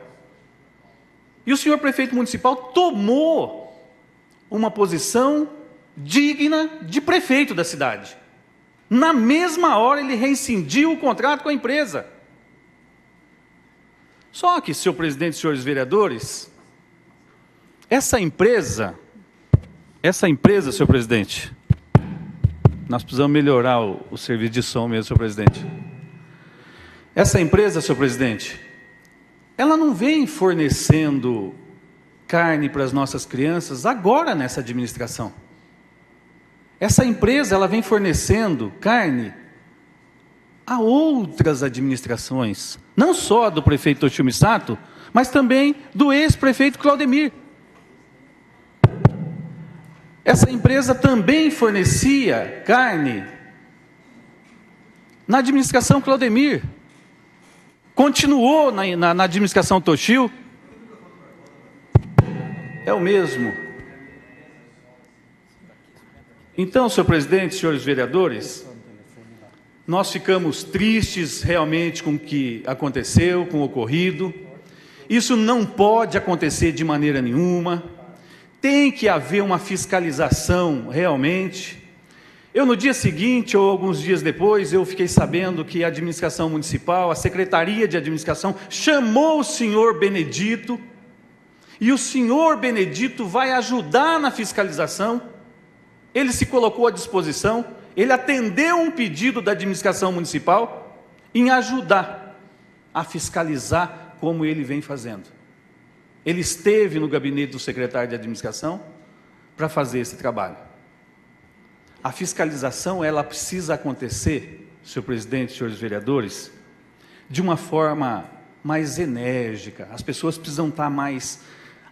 E o senhor prefeito municipal tomou uma posição digna de prefeito da cidade. Na mesma hora ele rescindiu o contrato com a empresa. Só que, senhor presidente e senhores vereadores, essa empresa, senhor presidente, nós precisamos melhorar o serviço de som mesmo, senhor presidente. Essa empresa, senhor presidente, ela não vem fornecendo carne para as nossas crianças agora nessa administração. Essa empresa, ela vem fornecendo carne a outras administrações, não só do prefeito Toshio Misato, mas também do ex-prefeito Claudemir. Essa empresa também fornecia carne na administração Claudemir, continuou na administração Toshio. É o mesmo. Então, senhor presidente, senhores vereadores, nós ficamos tristes realmente com o que aconteceu, com o ocorrido. Isso não pode acontecer de maneira nenhuma. Tem que haver uma fiscalização realmente. Eu, no dia seguinte, ou alguns dias depois, eu fiquei sabendo que a administração municipal, a Secretaria de Administração, chamou o senhor Benedito, e o senhor Benedito vai ajudar na fiscalização. Ele se colocou à disposição, ele atendeu um pedido da administração municipal em ajudar a fiscalizar como ele vem fazendo. Ele esteve no gabinete do secretário de administração para fazer esse trabalho. A fiscalização, ela precisa acontecer, senhor presidente, senhores vereadores, de uma forma mais enérgica. As pessoas precisam estar mais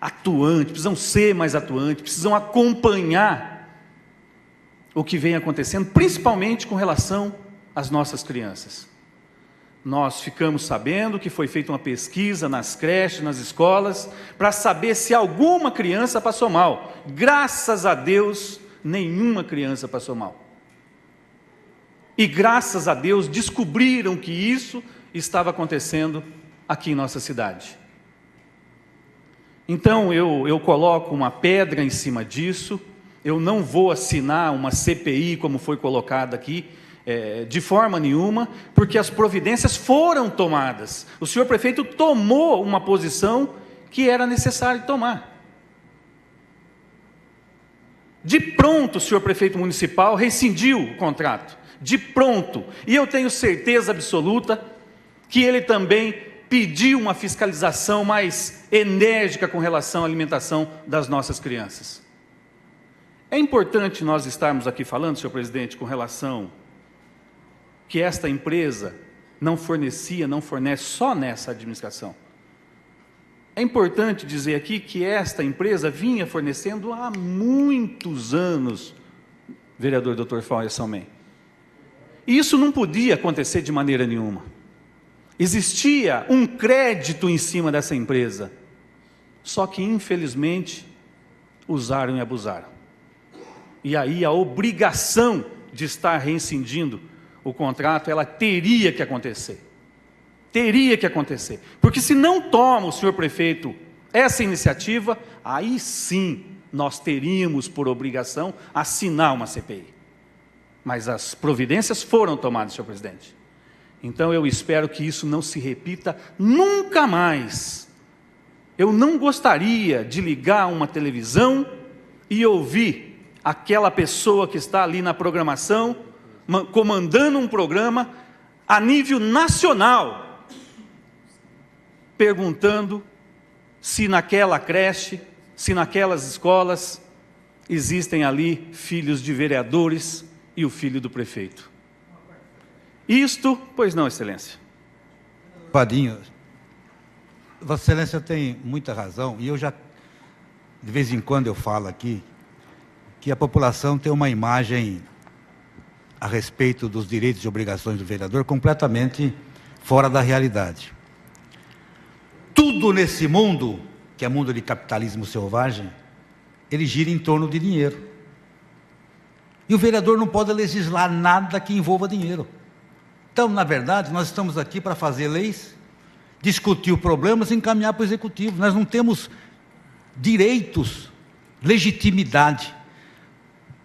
atuantes, precisam ser mais atuantes, precisam acompanhar o que vem acontecendo, principalmente com relação às nossas crianças. Nós ficamos sabendo que foi feita uma pesquisa nas creches, nas escolas, para saber se alguma criança passou mal. Graças a Deus, nenhuma criança passou mal. E graças a Deus descobriram que isso estava acontecendo aqui em nossa cidade. Então eu coloco uma pedra em cima disso. Eu não vou assinar uma CPI como foi colocada aqui, de forma nenhuma, porque as providências foram tomadas. O senhor prefeito tomou uma posição que era necessário tomar. De pronto, o senhor prefeito municipal rescindiu o contrato, de pronto. E eu tenho certeza absoluta que ele também pediu uma fiscalização mais enérgica com relação à alimentação das nossas crianças. É importante nós estarmos aqui falando, senhor presidente, com relação que esta empresa não fornece só nessa administração. É importante dizer aqui que esta empresa vinha fornecendo há muitos anos, vereador Dr. Faes Salmen. E isso não podia acontecer de maneira nenhuma. Existia um crédito em cima dessa empresa, só que infelizmente usaram e abusaram. E aí a obrigação de estar rescindindo o contrato, ela teria que acontecer. Teria que acontecer. Porque se não toma o senhor prefeito essa iniciativa, aí sim nós teríamos por obrigação assinar uma CPI. Mas as providências foram tomadas, senhor presidente. Então eu espero que isso não se repita nunca mais. Eu não gostaria de ligar uma televisão e ouvir aquela pessoa que está ali na programação, comandando um programa a nível nacional, perguntando se naquela creche, se naquelas escolas existem ali filhos de vereadores e o filho do prefeito. Isto, pois não, Excelência. Vadinho, Vossa Excelência tem muita razão, e eu já, de vez em quando eu falo aqui, que a população tem uma imagem a respeito dos direitos e obrigações do vereador completamente fora da realidade. Tudo nesse mundo, que é mundo de capitalismo selvagem, ele gira em torno de dinheiro. E o vereador não pode legislar nada que envolva dinheiro. Então, na verdade, nós estamos aqui para fazer leis, discutir problemas e encaminhar para o executivo. Nós não temos direitos, legitimidade,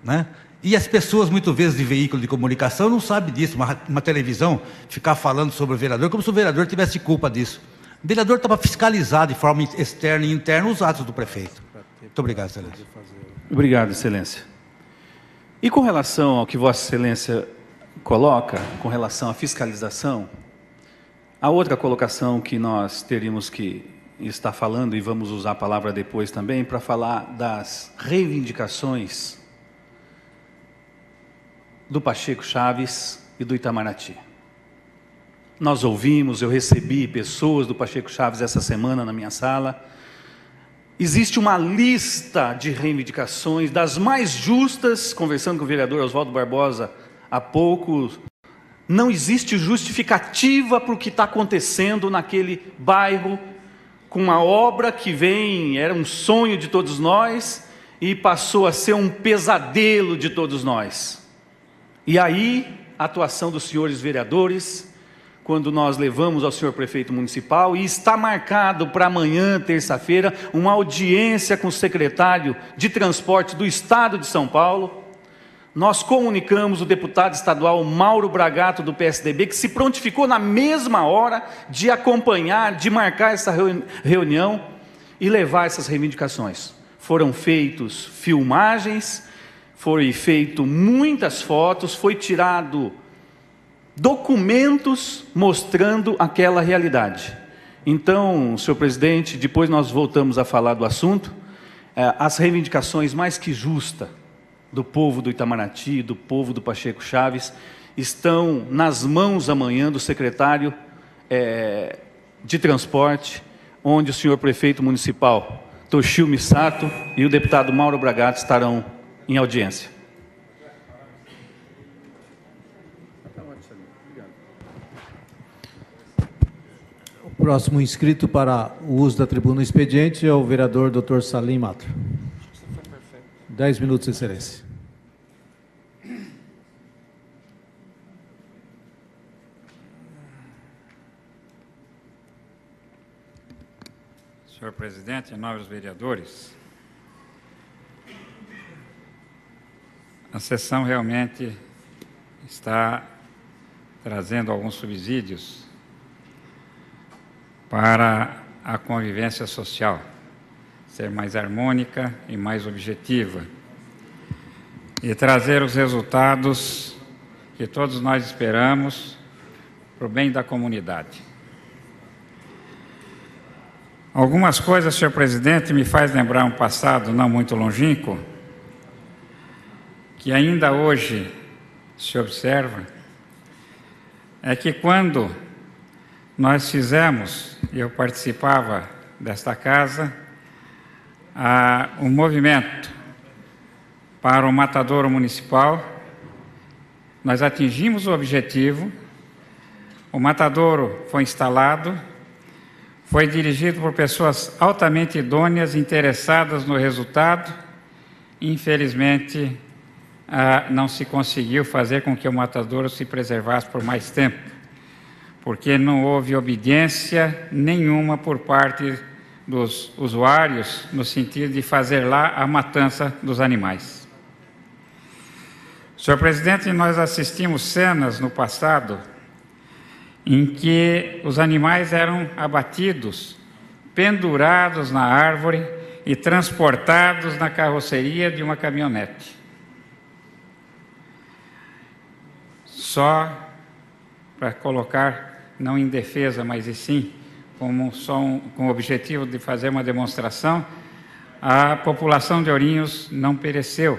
né? E as pessoas, muitas vezes, de veículo de comunicação, não sabem disso. Uma televisão ficar falando sobre o vereador, como se o vereador tivesse culpa disso. O vereador estava fiscalizado de forma externa e interna os atos do prefeito. Muito obrigado, Excelência. Obrigado, Excelência. E com relação ao que Vossa Excelência coloca, com relação à fiscalização, a outra colocação que nós teríamos que estar falando, e vamos usar a palavra depois também, para falar das reivindicações do Pacheco Chaves e do Itamaraty. Nós ouvimos, eu recebi pessoas do Pacheco Chaves essa semana na minha sala. Existe uma lista de reivindicações das mais justas, conversando com o vereador Oswaldo Barbosa há pouco. Não existe justificativa para o que está acontecendo naquele bairro, com uma obra que era um sonho de todos nós e passou a ser um pesadelo de todos nós. E aí, a atuação dos senhores vereadores, quando nós levamos ao senhor prefeito municipal, e está marcado para amanhã, terça-feira, uma audiência com o secretário de Transporte do Estado de São Paulo. Nós comunicamos o deputado estadual Mauro Bragato, do PSDB, que se prontificou na mesma hora de acompanhar, de marcar essa reunião e levar essas reivindicações. Foram feitas filmagens, foi feito muitas fotos, foi tirado documentos mostrando aquela realidade. Então, senhor presidente, depois nós voltamos a falar do assunto. As reivindicações mais que justas do povo do Itamaraty, do povo do Pacheco Chaves, estão nas mãos amanhã do secretário de Transporte, onde o senhor prefeito municipal, Toshio Misato, e o deputado Mauro Bragato estarão em audiência. O próximo inscrito para o uso da tribuna expediente é o vereador Dr. Salim Matra. 10 minutos, Excelência. Senhor presidente, em nome dos vereadores, a sessão realmente está trazendo alguns subsídios para a convivência social ser mais harmônica e mais objetiva e trazer os resultados que todos nós esperamos para o bem da comunidade. Algumas coisas, senhor presidente, me faz lembrar um passado não muito longínquo, que ainda hoje se observa, é que quando nós fizemos, e eu participava desta casa, um movimento para o matadouro municipal, nós atingimos o objetivo, o matadouro foi instalado, foi dirigido por pessoas altamente idôneas, interessadas no resultado. Infelizmente, não se conseguiu fazer com que o matadouro se preservasse por mais tempo, porque não houve obediência nenhuma por parte dos usuários, no sentido de fazer lá a matança dos animais. Senhor presidente, nós assistimos cenas no passado em que os animais eram abatidos pendurados na árvore e transportados na carroceria de uma caminhonete. Só para colocar, não em defesa, mas e sim como com o objetivo de fazer uma demonstração, a população de Ourinhos não pereceu.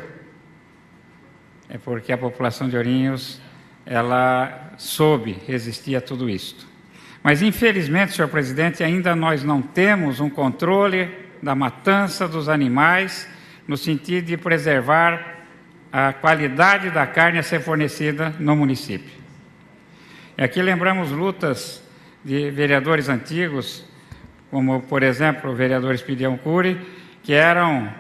É porque a população de Ourinhos, ela soube resistir a tudo isto. Mas, infelizmente, senhor presidente, ainda nós não temos um controle da matança dos animais, no sentido de preservar a qualidade da carne a ser fornecida no município. E aqui lembramos lutas de vereadores antigos, como, por exemplo, o vereador Espidião Cury, que eram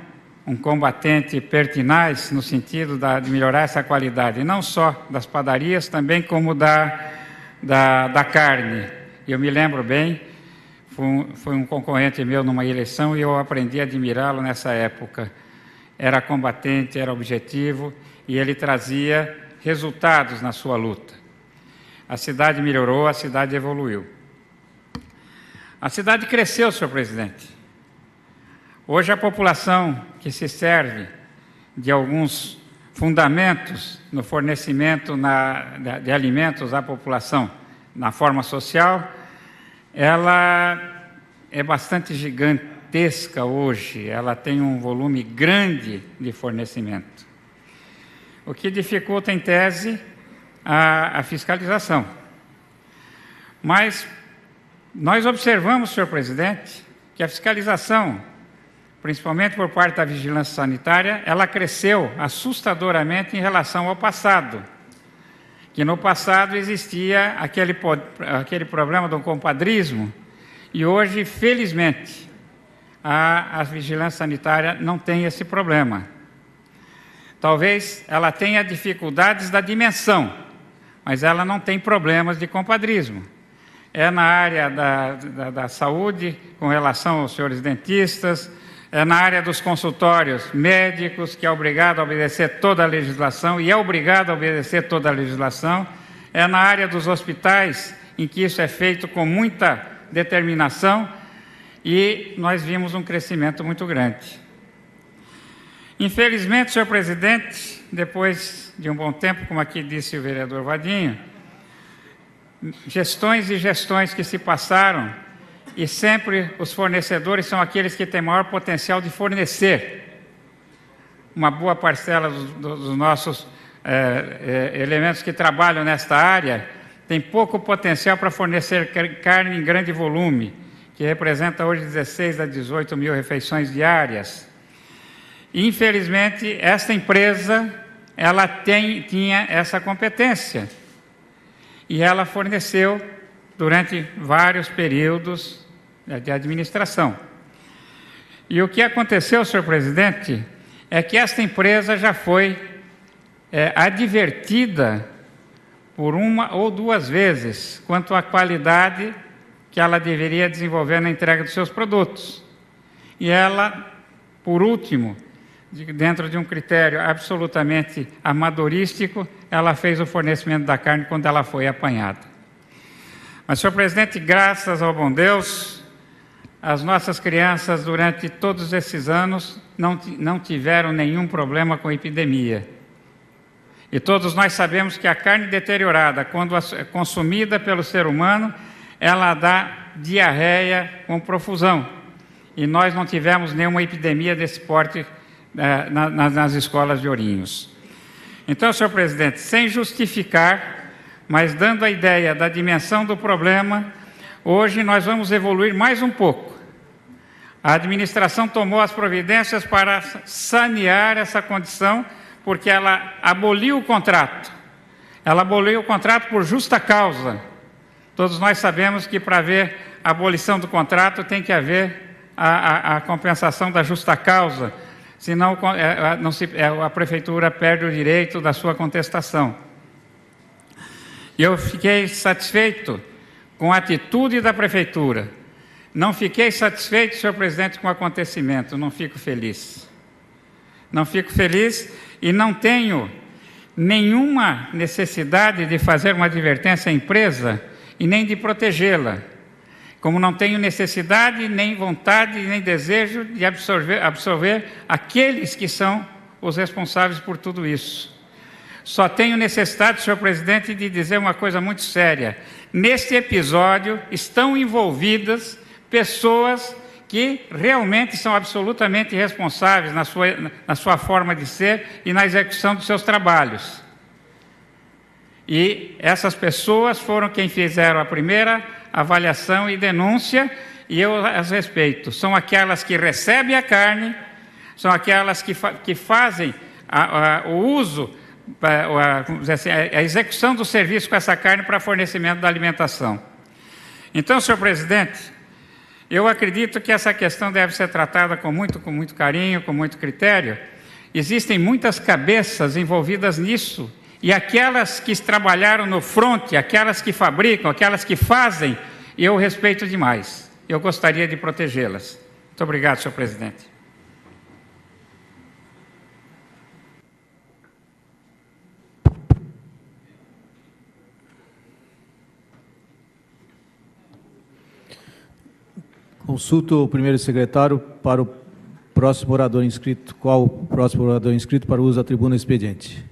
um combatente pertinaz no sentido de melhorar essa qualidade, não só das padarias, também como da carne. Eu me lembro bem, foi um concorrente meu numa eleição e eu aprendi a admirá-lo nessa época. Era combatente, era objetivo e ele trazia resultados na sua luta. A cidade melhorou, a cidade evoluiu. A cidade cresceu, senhor presidente. Hoje a população que se serve de alguns fundamentos no fornecimento de alimentos à população na forma social, ela é bastante gigantesca hoje, ela tem um volume grande de fornecimento, o que dificulta, em tese, a fiscalização. Mas nós observamos, senhor presidente, que a fiscalização, principalmente por parte da vigilância sanitária, ela cresceu assustadoramente em relação ao passado. Que no passado existia aquele problema do compadrismo e hoje, felizmente, a vigilância sanitária não tem esse problema. Talvez ela tenha dificuldades da dimensão, mas ela não tem problemas de compadrismo. É na área da saúde, com relação aos senhores dentistas, é na área dos consultórios médicos, que é obrigado a obedecer toda a legislação, e é obrigado a obedecer toda a legislação, é na área dos hospitais, em que isso é feito com muita determinação, e nós vimos um crescimento muito grande. Infelizmente, senhor presidente, depois de um bom tempo, como aqui disse o vereador Vadinho, gestões e gestões que se passaram, e sempre os fornecedores são aqueles que têm maior potencial de fornecer. Uma boa parcela dos nossos elementos que trabalham nesta área tem pouco potencial para fornecer carne em grande volume, que representa hoje 16 a 18 mil refeições diárias. E, infelizmente, esta empresa ela tinha essa competência e ela forneceu durante vários períodos de administração. E o que aconteceu, senhor presidente, é que esta empresa já foi advertida por uma ou duas vezes quanto à qualidade que ela deveria desenvolver na entrega dos seus produtos. E ela, por último, dentro de um critério absolutamente amadorístico, ela fez o fornecimento da carne quando ela foi apanhada. Mas, senhor presidente, graças ao bom Deus, as nossas crianças, durante todos esses anos, não tiveram nenhum problema com epidemia. E todos nós sabemos que a carne deteriorada, quando é consumida pelo ser humano, ela dá diarreia com profusão. E nós não tivemos nenhuma epidemia desse porte nas escolas de Ourinhos. Então, senhor presidente, sem justificar, mas dando a ideia da dimensão do problema, hoje nós vamos evoluir mais um pouco. A administração tomou as providências para sanear essa condição, porque ela aboliu o contrato. Ela aboliu o contrato por justa causa. Todos nós sabemos que para haver a abolição do contrato tem que haver a compensação da justa causa, senão a prefeitura perde o direito da sua contestação. E eu fiquei satisfeito com a atitude da prefeitura. Não fiquei satisfeito, senhor presidente, com o acontecimento, não fico feliz. Não fico feliz e não tenho nenhuma necessidade de fazer uma advertência à empresa e nem de protegê-la. como não tenho necessidade, nem vontade, nem desejo de absolver aqueles que são os responsáveis por tudo isso. Só tenho necessidade, senhor presidente, de dizer uma coisa muito séria. Neste episódio estão envolvidas pessoas que realmente são absolutamente responsáveis na sua forma de ser e na execução dos seus trabalhos. E essas pessoas foram quem fizeram a primeira avaliação e denúncia, e eu as respeito. São aquelas que recebem a carne, são aquelas que fazem o uso, vamos dizer assim, a execução do serviço com essa carne para fornecimento da alimentação. Então, senhor presidente, eu acredito que essa questão deve ser tratada com muito carinho, com muito critério. Existem muitas cabeças envolvidas nisso, e aquelas que trabalharam no fronte, aquelas que fabricam, aquelas que fazem, eu respeito demais. Eu gostaria de protegê-las. Muito obrigado, senhor presidente. Consulto o primeiro secretário para o próximo orador inscrito. Qual o próximo orador inscrito para o uso da tribuna expediente?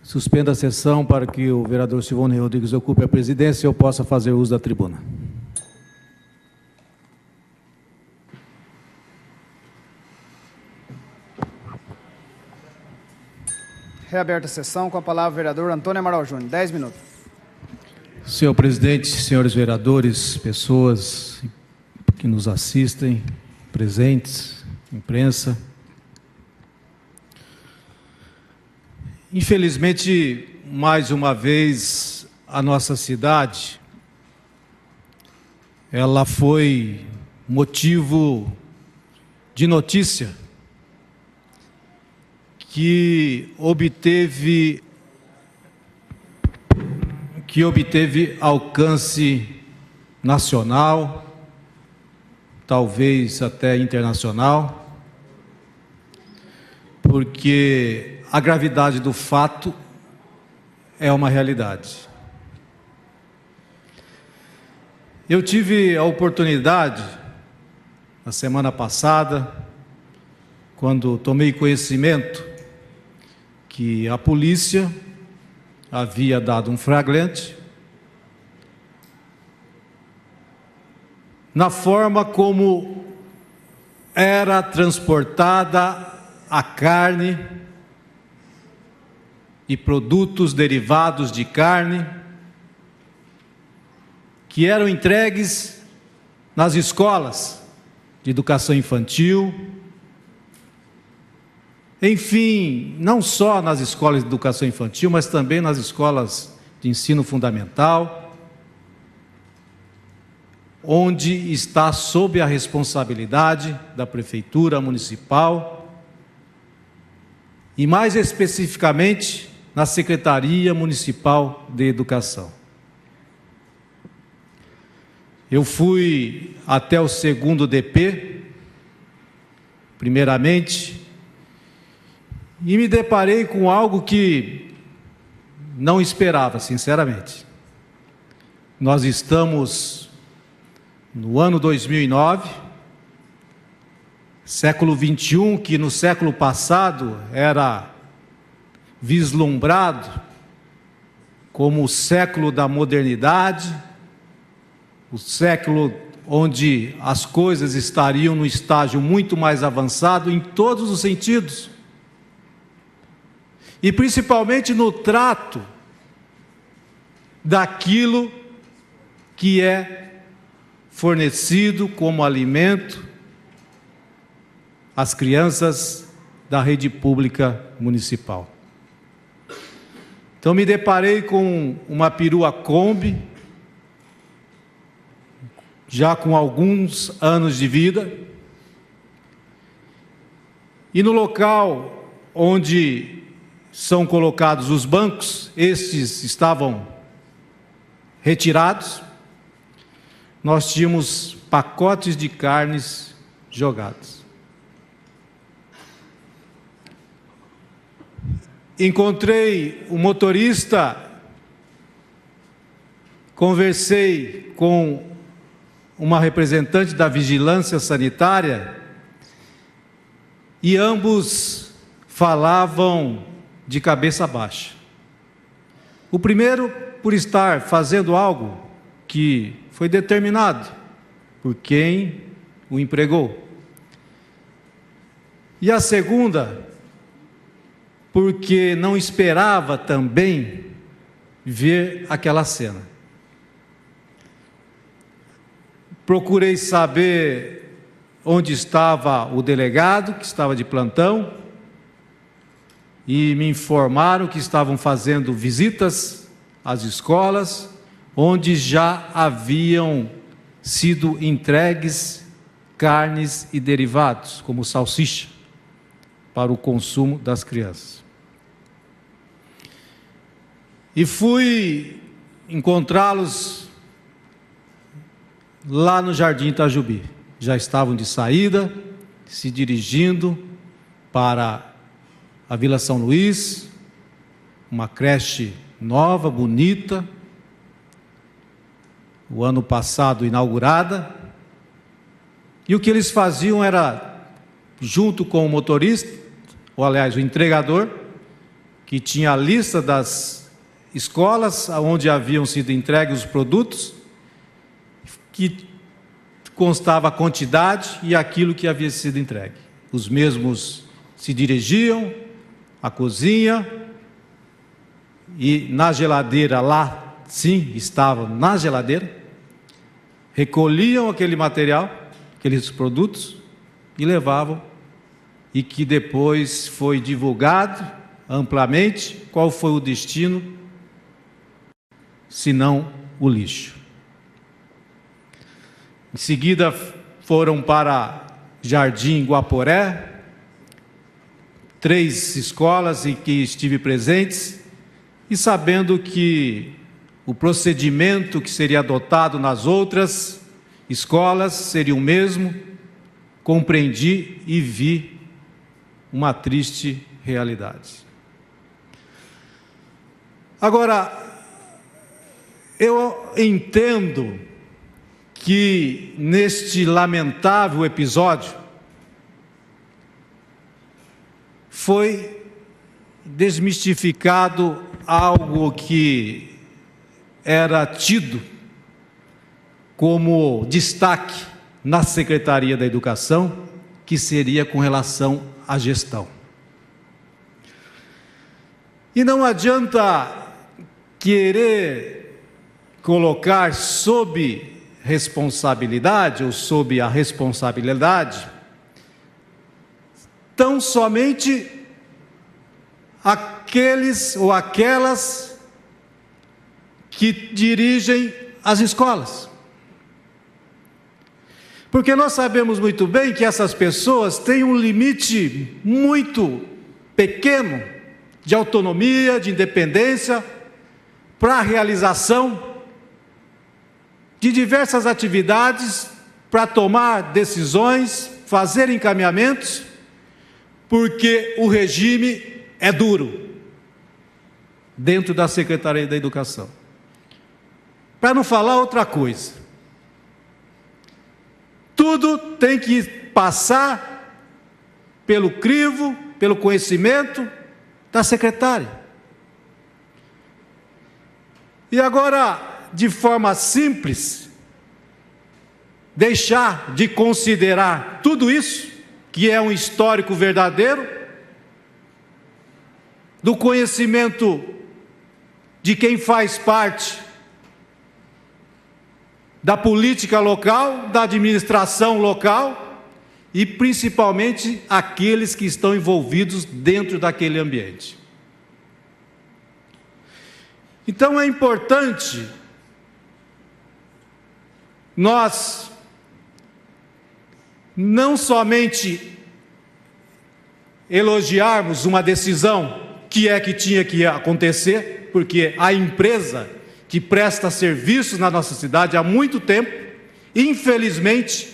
Suspenda a sessão para que o vereador Silvone Rodrigues ocupe a presidência e eu possa fazer uso da tribuna. Reaberta a sessão, com a palavra o vereador Antônio Amaral Júnior. 10 minutos. Senhor presidente, senhores vereadores, pessoas que nos assistem, presentes, imprensa. Infelizmente, mais uma vez, a nossa cidade, ela foi motivo de notícia que obteve alcance nacional, talvez até internacional, porque a gravidade do fato é uma realidade. Eu tive a oportunidade, na semana passada, quando tomei conhecimento que a polícia havia dado um flagrante na forma como era transportada a carne e produtos derivados de carne que eram entregues nas escolas de educação infantil, enfim, não só nas escolas de educação infantil, mas também nas escolas de ensino fundamental, onde está sob a responsabilidade da Prefeitura Municipal e, mais especificamente, na Secretaria Municipal de Educação. Eu fui até o segundo DP, primeiramente, e me deparei com algo que não esperava, sinceramente. Nós estamos no ano 2009, século XXI, que no século passado era vislumbrado como o século da modernidade, o século onde as coisas estariam no estágio muito mais avançado em todos os sentidos, e principalmente no trato daquilo que é fornecido como alimento às crianças da rede pública municipal. Então me deparei com uma perua Kombi, já com alguns anos de vida, e no local onde são colocados os bancos, estes estavam retirados, nós tínhamos pacotes de carnes jogados. Encontrei o motorista conversei com uma representante da vigilância sanitária e ambos falavam de cabeça baixa. O primeiro, por estar fazendo algo que foi determinado por quem o empregou. E a segunda, porque não esperava também ver aquela cena. Procurei saber onde estava o delegado, que estava de plantão, e me informaram que estavam fazendo visitas às escolas, onde já haviam sido entregues carnes e derivados, como salsicha, para o consumo das crianças. E fui encontrá-los lá no Jardim Itajubi. Já estavam de saída, se dirigindo para a Vila São Luís, uma creche nova, bonita, o ano passado inaugurada. E o que eles faziam era, junto com o motorista, ou aliás, o entregador, que tinha a lista das escolas onde haviam sido entregues os produtos, que constava a quantidade e aquilo que havia sido entregue. Os mesmos se dirigiam à cozinha e na geladeira lá, sim, estavam na geladeira, recolhiam aquele material, aqueles produtos e levavam, e que depois foi divulgado amplamente qual foi o destino, senão o lixo. Em seguida foram para Jardim Guaporé, 3 escolas em que estive presentes, e sabendo que o procedimento que seria adotado nas outras escolas seria o mesmo, compreendi e vi uma triste realidade. Agora, eu entendo que neste lamentável episódio foi desmistificado algo que era tido como destaque na Secretaria da Educação, que seria com relação à gestão. E não adianta querer colocar sob responsabilidade ou sob a responsabilidade tão somente aqueles ou aquelas que dirigem as escolas. Porque nós sabemos muito bem que essas pessoas têm um limite muito pequeno de autonomia, de independência, para a realização de diversas atividades, para tomar decisões, fazer encaminhamentos, porque o regime é duro dentro da Secretaria da Educação. Para não falar outra coisa, tudo tem que passar pelo crivo, pelo conhecimento da secretária. E agora, de forma simples, deixar de considerar tudo isso, que é um histórico verdadeiro, do conhecimento de quem faz parte da política local, da administração local e principalmente aqueles que estão envolvidos dentro daquele ambiente. Então é importante nós não somente elogiarmos uma decisão que tinha que acontecer, porque a empresa que presta serviços na nossa cidade há muito tempo, infelizmente,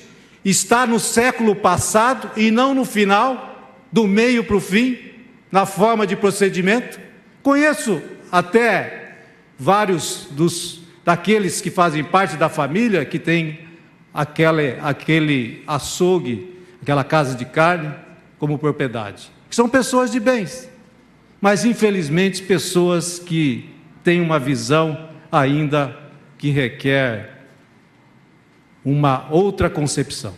está no século passado e não no final, do meio para o fim, na forma de procedimento. Conheço até vários dos daqueles que fazem parte da família, que tem aquele açougue, aquela casa de carne como propriedade, que são pessoas de bens, mas infelizmente pessoas que têm uma visão ainda que requer uma outra concepção.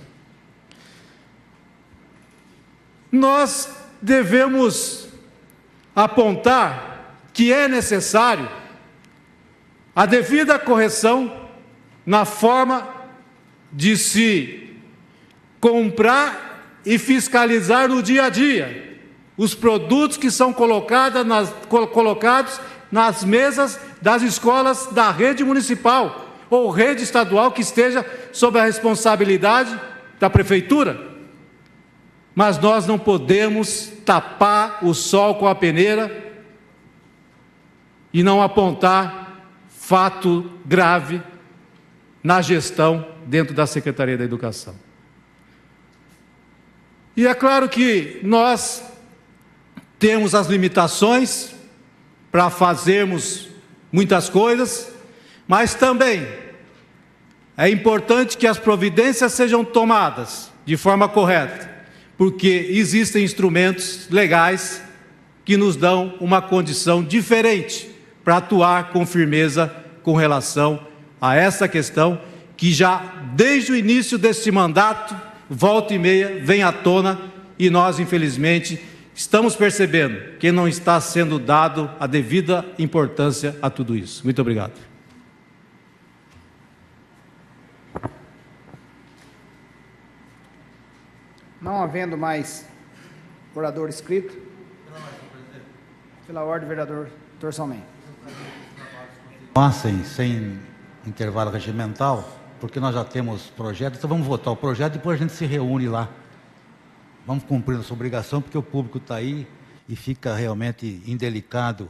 Nós devemos apontar que é necessário a devida correção na forma de se comprar e fiscalizar no dia a dia os produtos que são colocados nas mesas das escolas da rede municipal ou rede estadual que esteja sob a responsabilidade da prefeitura. Mas nós não podemos tapar o sol com a peneira e não apontar fato grave na gestão dentro da Secretaria da Educação. E é claro que nós temos as limitações para fazermos muitas coisas, mas também é importante que as providências sejam tomadas de forma correta, porque existem instrumentos legais que nos dão uma condição diferente para atuar com firmeza com relação a essa questão que já desde o início deste mandato, volta e meia, vem à tona e nós, infelizmente, estamos percebendo que não está sendo dado a devida importância a tudo isso. Muito obrigado. Não havendo mais orador inscrito, pela ordem, vereador Dr. Salmen. Passem sem intervalo regimental, porque nós já temos projeto, então vamos votar o projeto e depois a gente se reúne lá. Vamos cumprir nossa obrigação, porque o público está aí e fica realmente indelicado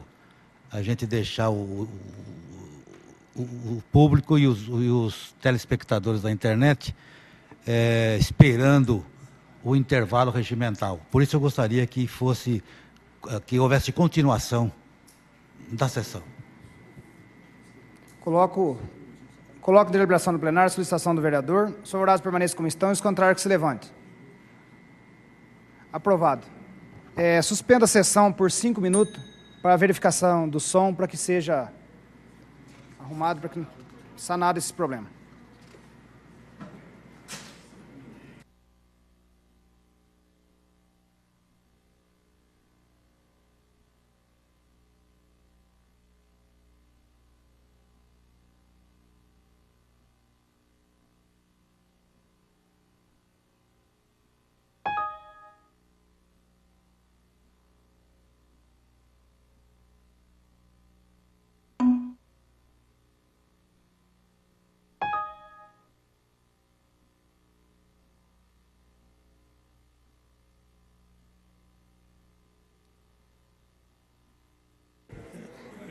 a gente deixar o público e os telespectadores da internet esperando o intervalo regimental. Por isso eu gostaria que houvesse continuação da sessão. Coloco em deliberação do plenário a solicitação do vereador. Os favoráveis permaneçam como estão e os contrários que se levantem. Aprovado. Suspenda a sessão por 5 minutos para a verificação do som, para que seja arrumado, para que sanado esse problema.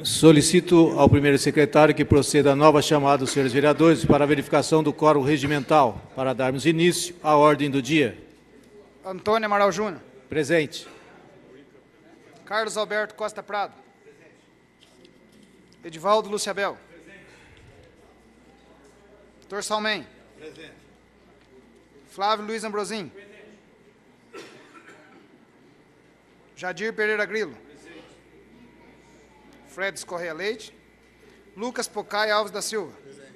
Solicito ao primeiro secretário que proceda a nova chamada dos senhores vereadores para a verificação do quórum regimental, para darmos início à ordem do dia. Antônio Amaral Júnior. Presente. Carlos Alberto Costa Prado. Edivaldo Lúcio Abel. Dr. Salmen. Presente. Flávio Luiz Ambrosim. Presente. Jadir Pereira Grilo. Presente. Fredes Correia Leite. Lucas Pocai Alves da Silva. Presente.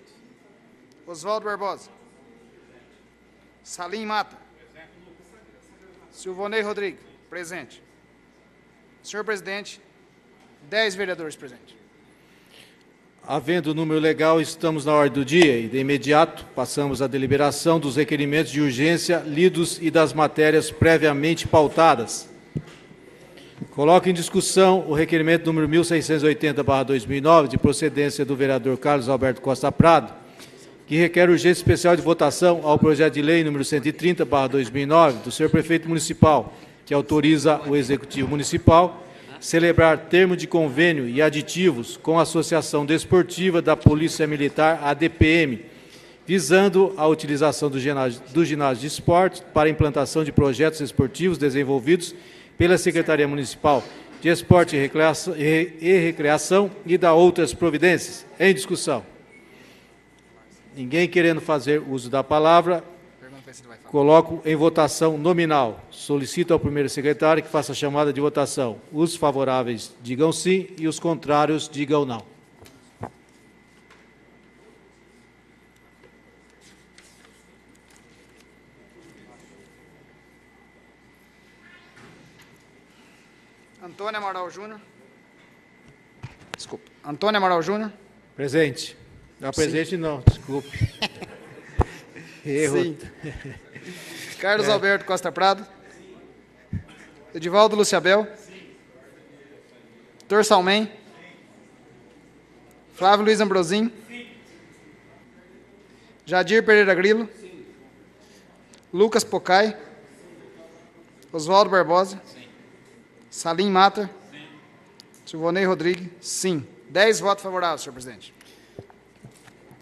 Oswaldo Barbosa. Presente. Salim Mata. Presente. Silvonei Rodrigues. Presente. Senhor presidente, 10 vereadores presentes. Havendo o número legal, estamos na ordem do dia e, de imediato, passamos à deliberação dos requerimentos de urgência lidos e das matérias previamente pautadas. Coloco em discussão o requerimento número 1680/2009, de procedência do vereador Carlos Alberto Costa Prado, que requer urgência especial de votação ao projeto de lei número 130/2009, do senhor prefeito municipal, que autoriza o Executivo Municipal celebrar termo de convênio e aditivos com a Associação Desportiva da Polícia Militar, ADPM, visando a utilização do ginásio de esporte para a implantação de projetos esportivos desenvolvidos pela Secretaria Municipal de Esporte e Recreação e da outras providências. Em discussão. Ninguém querendo fazer uso da palavra, Pergunta se ele vai falar. coloco em votação nominal. Solicito ao primeiro secretário que faça a chamada de votação. Os favoráveis digam sim e os contrários digam não. Antônio Amaral Júnior. Desculpa. Antônio Amaral Júnior. Presente. Não, presente não, desculpe. Erro. Sim. Carlos Alberto Costa Prado. Edivaldo Luciabel. Dr. Salmem. Flávio Luiz Ambrosim. Jadir Pereira Grilo. Lucas Pocai. Oswaldo Barbosa. Salim Matter. Silvonei Rodrigues. Sim. 10 votos favoráveis, senhor presidente.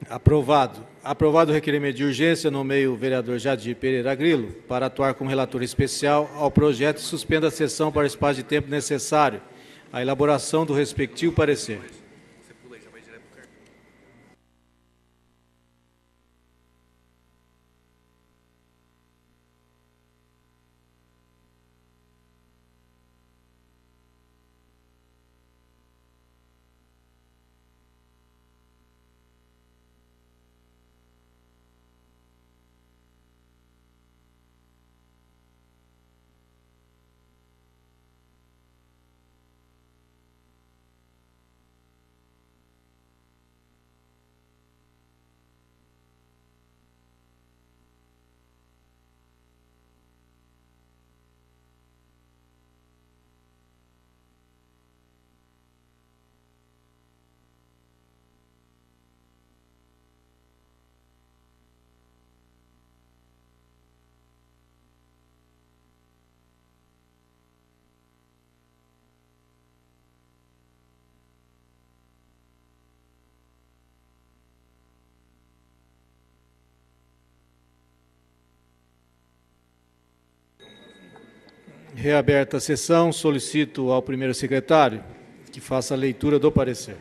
Aprovado. Aprovado o requerimento de urgência, nomeio o vereador Jadir Pereira Grilo para atuar como relator especial ao projeto e suspenda a sessão para o espaço de tempo necessário à elaboração do respectivo parecer. Reaberta a sessão, solicito ao primeiro secretário que faça a leitura do parecer.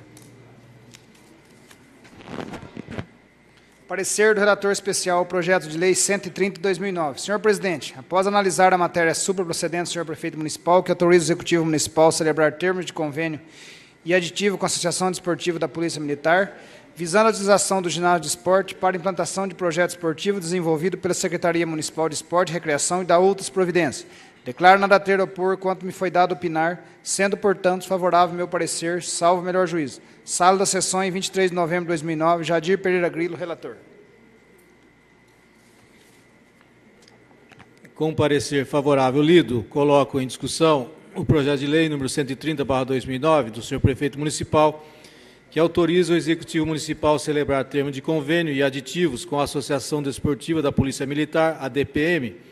Parecer do relator especial ao projeto de lei 130 de 2009. Senhor presidente, após analisar a matéria supraprocedente do senhor prefeito municipal, que autoriza o executivo municipal a celebrar termos de convênio e aditivo com a Associação Desportiva da Polícia Militar, visando a utilização do ginásio de esporte para implantação de projeto esportivo desenvolvido pela Secretaria Municipal de Esporte e Recreação e da outras providências. Declaro nada ter a opor quanto me foi dado opinar, sendo, portanto, favorável meu parecer, salvo melhor juízo. Sala da sessão em 23 de novembro de 2009, Jadir Pereira Grilo, relator. Com parecer favorável lido, coloco em discussão o projeto de lei número 130/2009 do senhor prefeito municipal, que autoriza o Executivo Municipal a celebrar termo de convênio e aditivos com a Associação Desportiva da Polícia Militar, a DPM,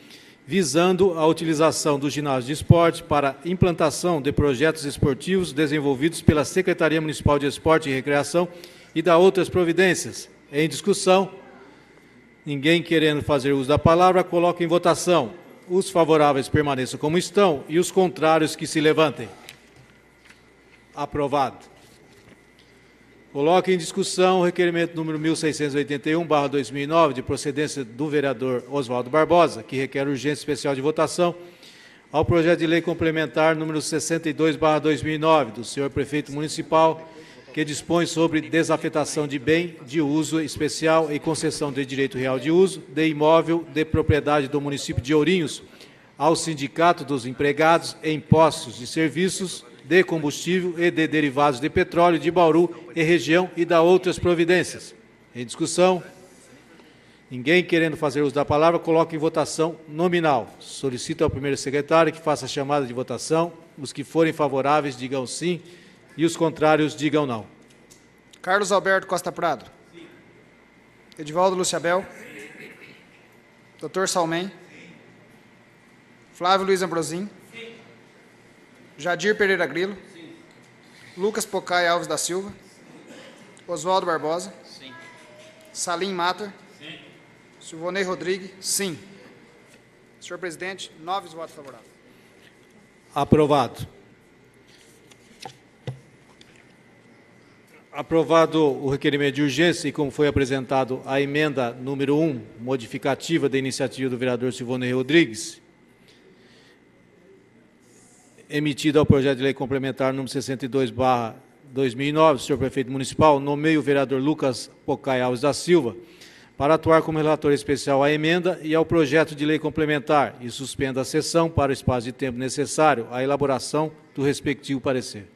visando a utilização do ginásio de esporte para implantação de projetos esportivos desenvolvidos pela Secretaria Municipal de Esporte e Recreação e da outras providências. Em discussão, ninguém querendo fazer uso da palavra, coloco em votação. Os favoráveis permaneçam como estão e os contrários que se levantem. Aprovado. Coloco em discussão o requerimento número 1681/2009, de procedência do vereador Oswaldo Barbosa, que requer urgência especial de votação, ao projeto de lei complementar número 62/2009, do senhor prefeito municipal, que dispõe sobre desafetação de bem de uso especial e concessão de direito real de uso de imóvel de propriedade do município de Ourinhos ao Sindicato dos Empregados em Postos de Serviços de Combustível e de Derivados de Petróleo de Bauru e região e da outras providências. Em discussão, ninguém querendo fazer uso da palavra, coloco em votação nominal. Solicito ao primeiro secretário que faça a chamada de votação. Os que forem favoráveis digam sim e os contrários digam não. Carlos Alberto Costa Prado. Sim. Edivaldo Luciabel. Sim. Dr. Salmem. Sim. Flávio Luiz Ambrosim. Sim. Jadir Pereira Grilo. Sim. Lucas Pocai Alves da Silva. Sim. Oswaldo Barbosa. Sim. Salim Matter. Sim. Silvonei Rodrigues. Sim. Senhor presidente, 9 votos favoráveis. Aprovado. Aprovado o requerimento de urgência e como foi apresentado a emenda número 1, modificativa da iniciativa do vereador Silvonei Rodrigues, emitida ao projeto de lei complementar número 62/2009, senhor prefeito municipal, nomeia o vereador Lucas Pocai Alves da Silva para atuar como relator especial à emenda e ao projeto de lei complementar e suspenda a sessão para o espaço de tempo necessário à elaboração do respectivo parecer.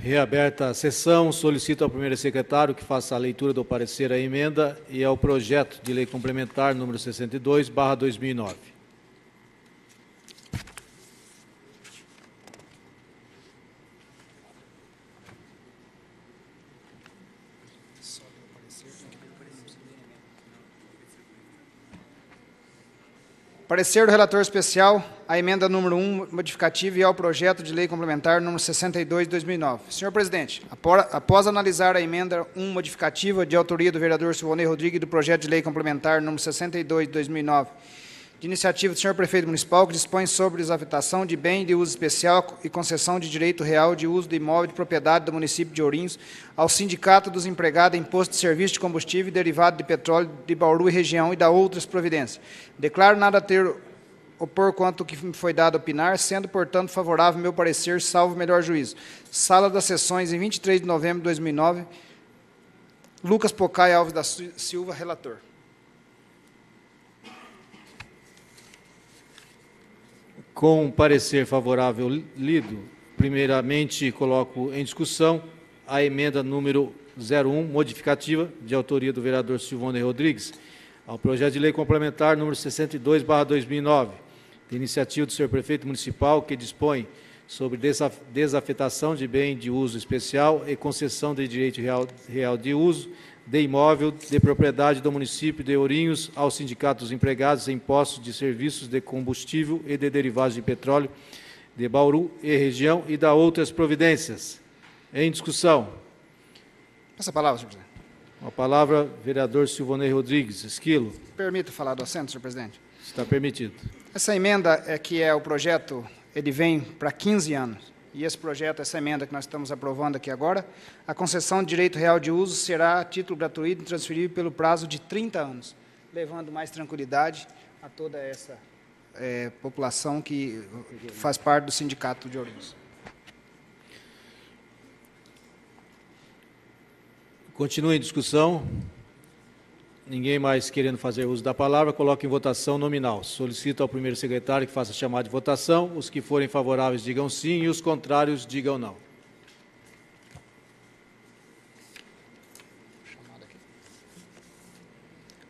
Reaberta a sessão, solicito ao primeiro secretário que faça a leitura do parecer à emenda e ao projeto de lei complementar número 62/2009. Parecer do relator especial à emenda número 1, modificativa, e ao projeto de lei complementar número 62 de 2009. Senhor presidente, após analisar a emenda 1 modificativa de autoria do vereador Silvonei Rodrigues e do projeto de lei complementar número 62 de 2009, de iniciativa do senhor prefeito municipal, que dispõe sobre desafetação de bem de uso especial e concessão de direito real de uso do imóvel de propriedade do município de Ourinhos ao Sindicato dos Empregados em Imposto de Serviço de Combustível e Derivado de Petróleo de Bauru e região e da outras providências. Declaro nada a ter opor quanto o que me foi dado a opinar, sendo, portanto, favorável meu parecer, salvo melhor juízo. Sala das Sessões, em 23 de novembro de 2009. Lucas Pocai Alves da Silva, relator. Com parecer favorável lido, primeiramente coloco em discussão a emenda número 01, modificativa, de autoria do vereador Silvonei Rodrigues, ao projeto de lei complementar número 62/2009, de iniciativa do senhor prefeito municipal, que dispõe sobre desafetação de bem de uso especial e concessão de direito real de uso de imóvel de propriedade do município de Ourinhos aos sindicatos empregados em postos de serviços de combustível e de derivados de petróleo de Bauru e região e da outras providências. Em discussão. Passa a palavra, senhor presidente. Com a palavra, vereador Silvonei Rodrigues. Esquilo. Permita falar do assento, senhor presidente. Está permitido. Essa emenda que é o projeto, ele vem para 15 anos. E esse projeto, essa emenda que nós estamos aprovando aqui agora, a concessão de direito real de uso será a título gratuito e transferível pelo prazo de 30 anos, levando mais tranquilidade a toda essa população que faz parte do Sindicato de Ourinhos. Continua em discussão. Ninguém mais querendo fazer uso da palavra, coloco em votação nominal. Solicito ao primeiro secretário que faça a chamada de votação. Os que forem favoráveis digam sim e os contrários digam não.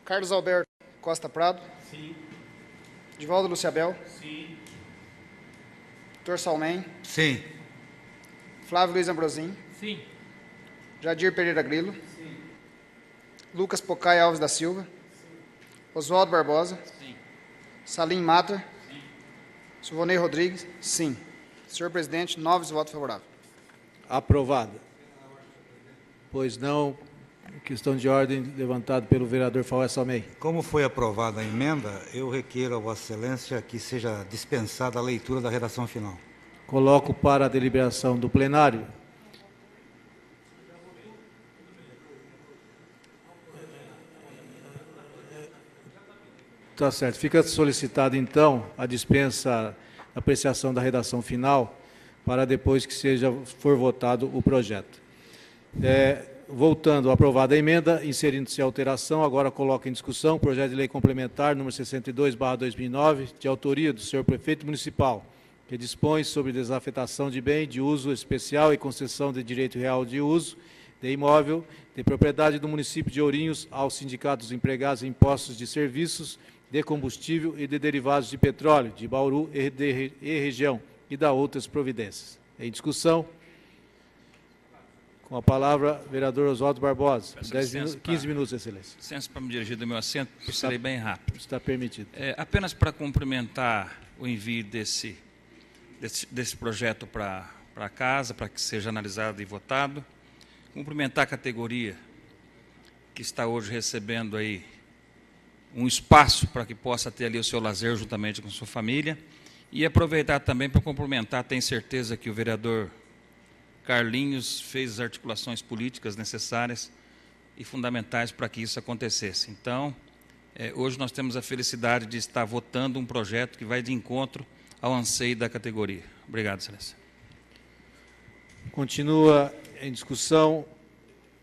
Carlos Alberto Costa Prado. Sim. Divaldo Luciabel. Sim. Dr. Salmen. Sim. Flávio Luiz Ambrosim. Sim. Jadir Pereira Grilo. Sim. Lucas Pocai Alves da Silva. Sim. Oswaldo Barbosa. Sim. Salim Matter. Sim. Silvonei Rodrigues. Sim. Senhor presidente, 9 votos favoráveis. Aprovada. Pois não, Questão de ordem levantada pelo vereador Faué Salmei. Como foi aprovada a emenda, eu requeiro a Vossa Excelência que seja dispensada a leitura da redação final. Coloco para a deliberação do plenário. Tá certo. Fica solicitado, então, a dispensa, a apreciação da redação final, para depois que for votado o projeto. Voltando, aprovada a emenda, inserindo-se a alteração, agora coloco em discussão o projeto de lei complementar número 62/2009, de autoria do senhor prefeito municipal, que dispõe sobre desafetação de bem de uso especial e concessão de direito real de uso de imóvel de propriedade do município de Ourinhos aos sindicatos empregados em postos de serviços, de combustível e de derivados de petróleo, de Bauru e região, e da outras providências. Em discussão. Com a palavra, vereador Oswaldo Barbosa. 15 minutos, excelência. Licença para me dirigir do meu assento, porque serei bem rápido. Está permitido. Apenas para cumprimentar o envio desse projeto para casa, para que seja analisado e votado. Cumprimentar a categoria que está hoje recebendo aí um espaço para que possa ter ali o seu lazer juntamente com sua família. E aproveitar também para cumprimentar, tenho certeza que o vereador Carlinhos fez as articulações políticas necessárias e fundamentais para que isso acontecesse. Então, hoje nós temos a felicidade de estar votando um projeto que vai de encontro ao anseio da categoria. Obrigado, excelência. Continua em discussão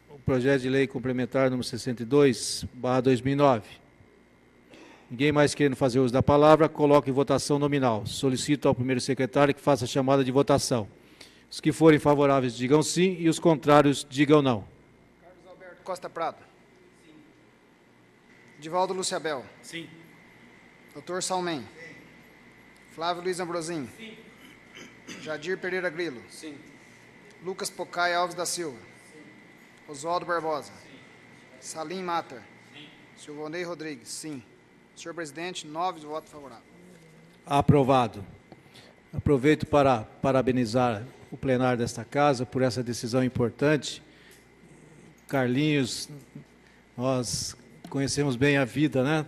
o projeto de lei complementar número 62/2009. Ninguém mais querendo fazer uso da palavra, coloco em votação nominal. Solicito ao primeiro secretário que faça a chamada de votação. Os que forem favoráveis digam sim e os contrários digam não. Carlos Alberto Costa Prado. Sim. Divaldo Luciabel. Sim. Doutor Salmem. Sim. Flávio Luiz Ambrosim. Sim. Jadir Pereira Grilo. Sim. Lucas Pocai Alves da Silva. Sim. Oswaldo Barbosa. Sim. Salim Mater. Sim. Silvonei Rodrigues. Sim. Senhor presidente, 9 votos favoráveis. Aprovado. Aproveito para parabenizar o plenário desta casa por essa decisão importante. Carlinhos, nós conhecemos bem a vida, né,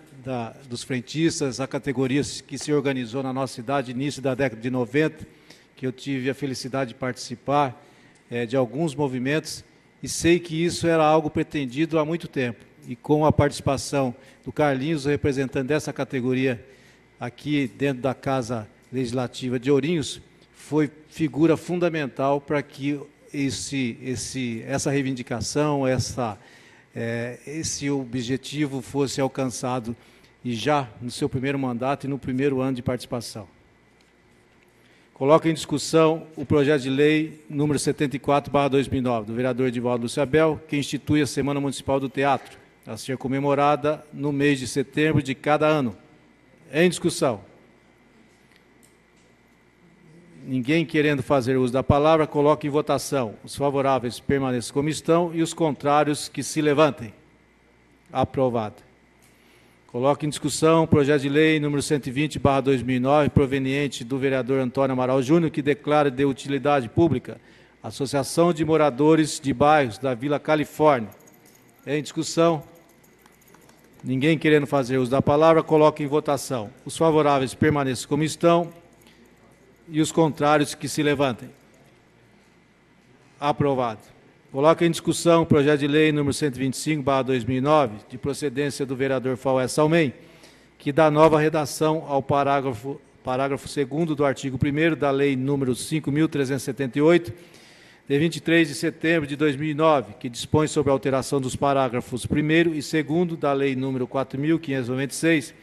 dos frentistas, a categoria que se organizou na nossa cidade, início da década de 90, que eu tive a felicidade de participar de alguns movimentos, e sei que isso era algo pretendido há muito tempo. E com a participação do Carlinhos, o representante dessa categoria aqui dentro da Casa Legislativa de Ourinhos, foi figura fundamental para que essa reivindicação, esse objetivo fosse alcançado e já no seu primeiro mandato e no primeiro ano de participação. Coloco em discussão o projeto de lei número 74/2009, do vereador Divaldo Luciabel, que institui a Semana Municipal do Teatro, a ser comemorada no mês de setembro de cada ano. Em discussão. Ninguém querendo fazer uso da palavra, coloque em votação. Os favoráveis permaneçam como estão e os contrários que se levantem. Aprovado. Coloque em discussão o projeto de lei número 120/2009, proveniente do vereador Antônio Amaral Júnior, que declara de utilidade pública a Associação de Moradores de Bairros da Vila Califórnia. Em discussão. Ninguém querendo fazer uso da palavra, coloque em votação. Os favoráveis permaneçam como estão e os contrários que se levantem. Aprovado. Coloque em discussão o projeto de lei número 125/2009, de procedência do vereador Faué Salmem, que dá nova redação ao parágrafo 2º do artigo 1º da lei número 5.378, de 23 de setembro de 2009, que dispõe sobre a alteração dos parágrafos 1º e 2º da lei número 4.596,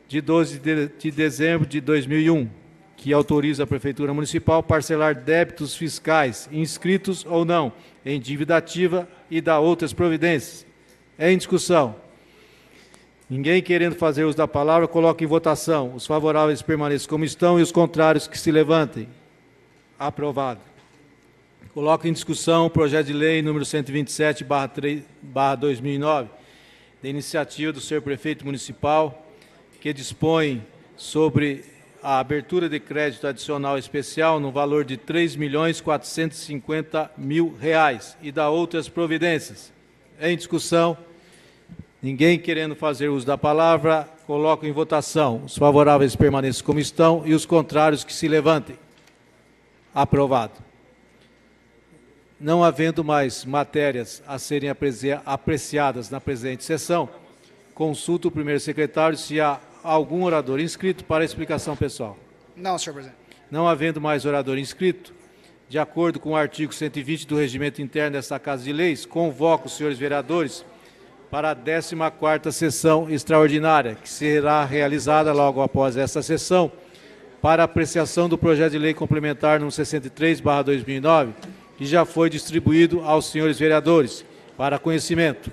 de 12 de dezembro de 2001, que autoriza a Prefeitura Municipal a parcelar débitos fiscais, inscritos ou não, em dívida ativa e da outras providências. Em discussão. Ninguém querendo fazer uso da palavra, coloque em votação. Os favoráveis permaneçam como estão e os contrários que se levantem. Aprovado. Coloco em discussão o projeto de lei número 127/2009, da iniciativa do senhor prefeito municipal, que dispõe sobre a abertura de crédito adicional especial no valor de R$ 3.450.000 e da outras providências. Em discussão, ninguém querendo fazer uso da palavra, coloco em votação. Os favoráveis permaneçam como estão e os contrários que se levantem. Aprovado. Não havendo mais matérias a serem apreciadas na presente sessão, consulto o primeiro secretário se há algum orador inscrito para explicação pessoal. Não, senhor presidente. Não havendo mais orador inscrito, de acordo com o artigo 120 do Regimento Interno desta Casa de Leis, convoco os senhores vereadores para a 14ª sessão extraordinária, que será realizada logo após esta sessão, para apreciação do projeto de lei complementar número 63/2009, que já foi distribuído aos senhores vereadores para conhecimento.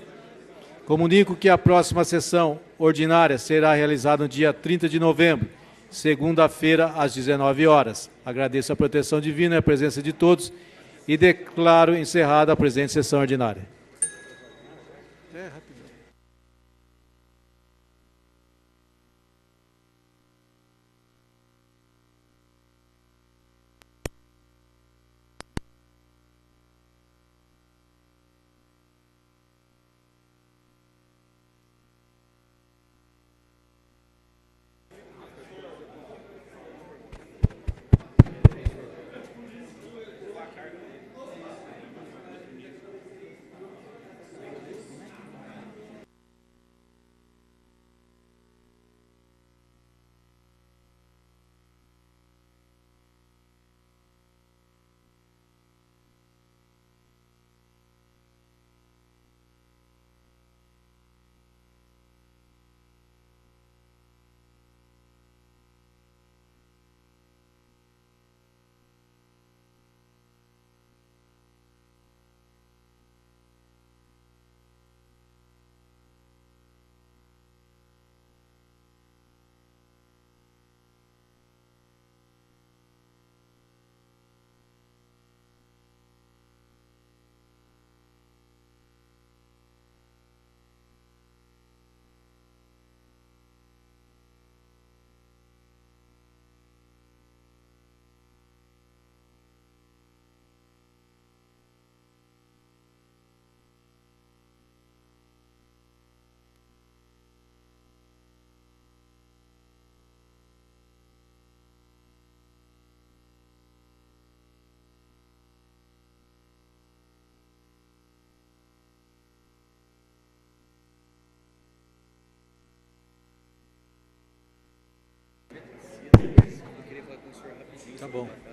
Comunico que a próxima sessão ordinária será realizada no dia 30 de novembro, segunda-feira, às 19 horas. Agradeço a proteção divina e a presença de todos e declaro encerrada a presente sessão ordinária.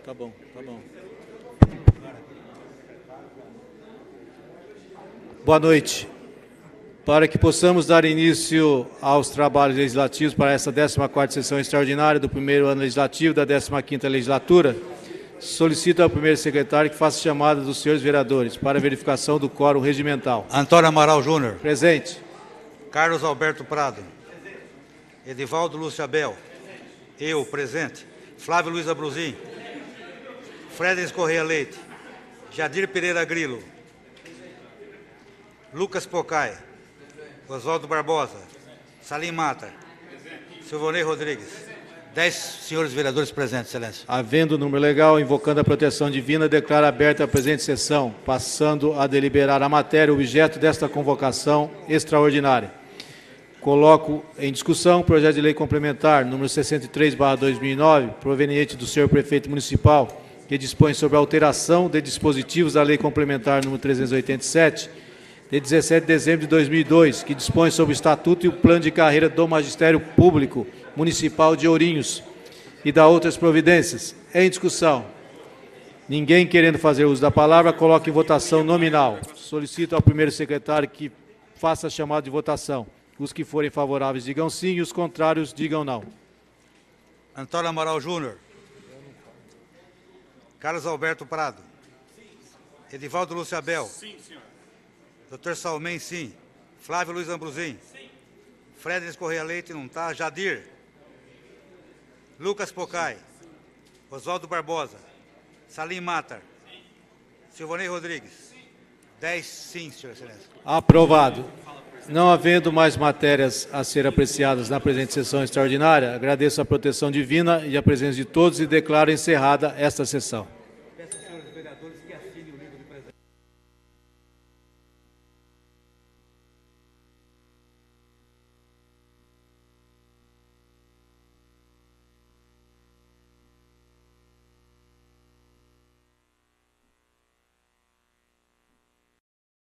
Tá bom. Boa noite. Para que possamos dar início aos trabalhos legislativos para essa 14ª sessão extraordinária do primeiro ano legislativo da 15ª legislatura, solicito ao primeiro secretário que faça chamada dos senhores vereadores para verificação do quórum regimental. Antônio Amaral Júnior. Presente. Carlos Alberto Prado. Edivaldo Lúcio Abel. Eu, presente. Flávio Luiz Abruzin. Frederico Correia Leite. Jadir Pereira Grilo. Lucas Pocai. Oswaldo Barbosa. Salim Matar. Silvonei Rodrigues. 10 senhores vereadores presentes, excelência. Havendo número legal, invocando a proteção divina, declaro aberta a presente sessão, passando a deliberar a matéria, objeto desta convocação extraordinária. Coloco em discussão o projeto de lei complementar número 63/2009, proveniente do senhor prefeito municipal, que dispõe sobre a alteração de dispositivos da lei complementar número 387, de 17 de dezembro de 2002, que dispõe sobre o Estatuto e o Plano de Carreira do Magistério Público Municipal de Ourinhos e da outras providências. Em discussão. Ninguém querendo fazer uso da palavra, coloque em votação nominal. Solicito ao primeiro secretário que faça a chamada de votação. Os que forem favoráveis digam sim e os contrários digam não. Antônio Amaral Júnior. Carlos Alberto Prado. Edivaldo Lúcio Abel. Sim, senhor. Dr. Salmen, sim. Flávio Luiz Ambruzin. Sim. Frederico Correia Leite, não está. Jadir. Lucas Pocai. Oswaldo Barbosa. Salim Matar. Sim. Silvonei Rodrigues. Sim. 10 sim, senhor excelência. Aprovado. Não havendo mais matérias a ser apreciadas na presente sessão extraordinária, agradeço a proteção divina e a presença de todos e declaro encerrada esta sessão.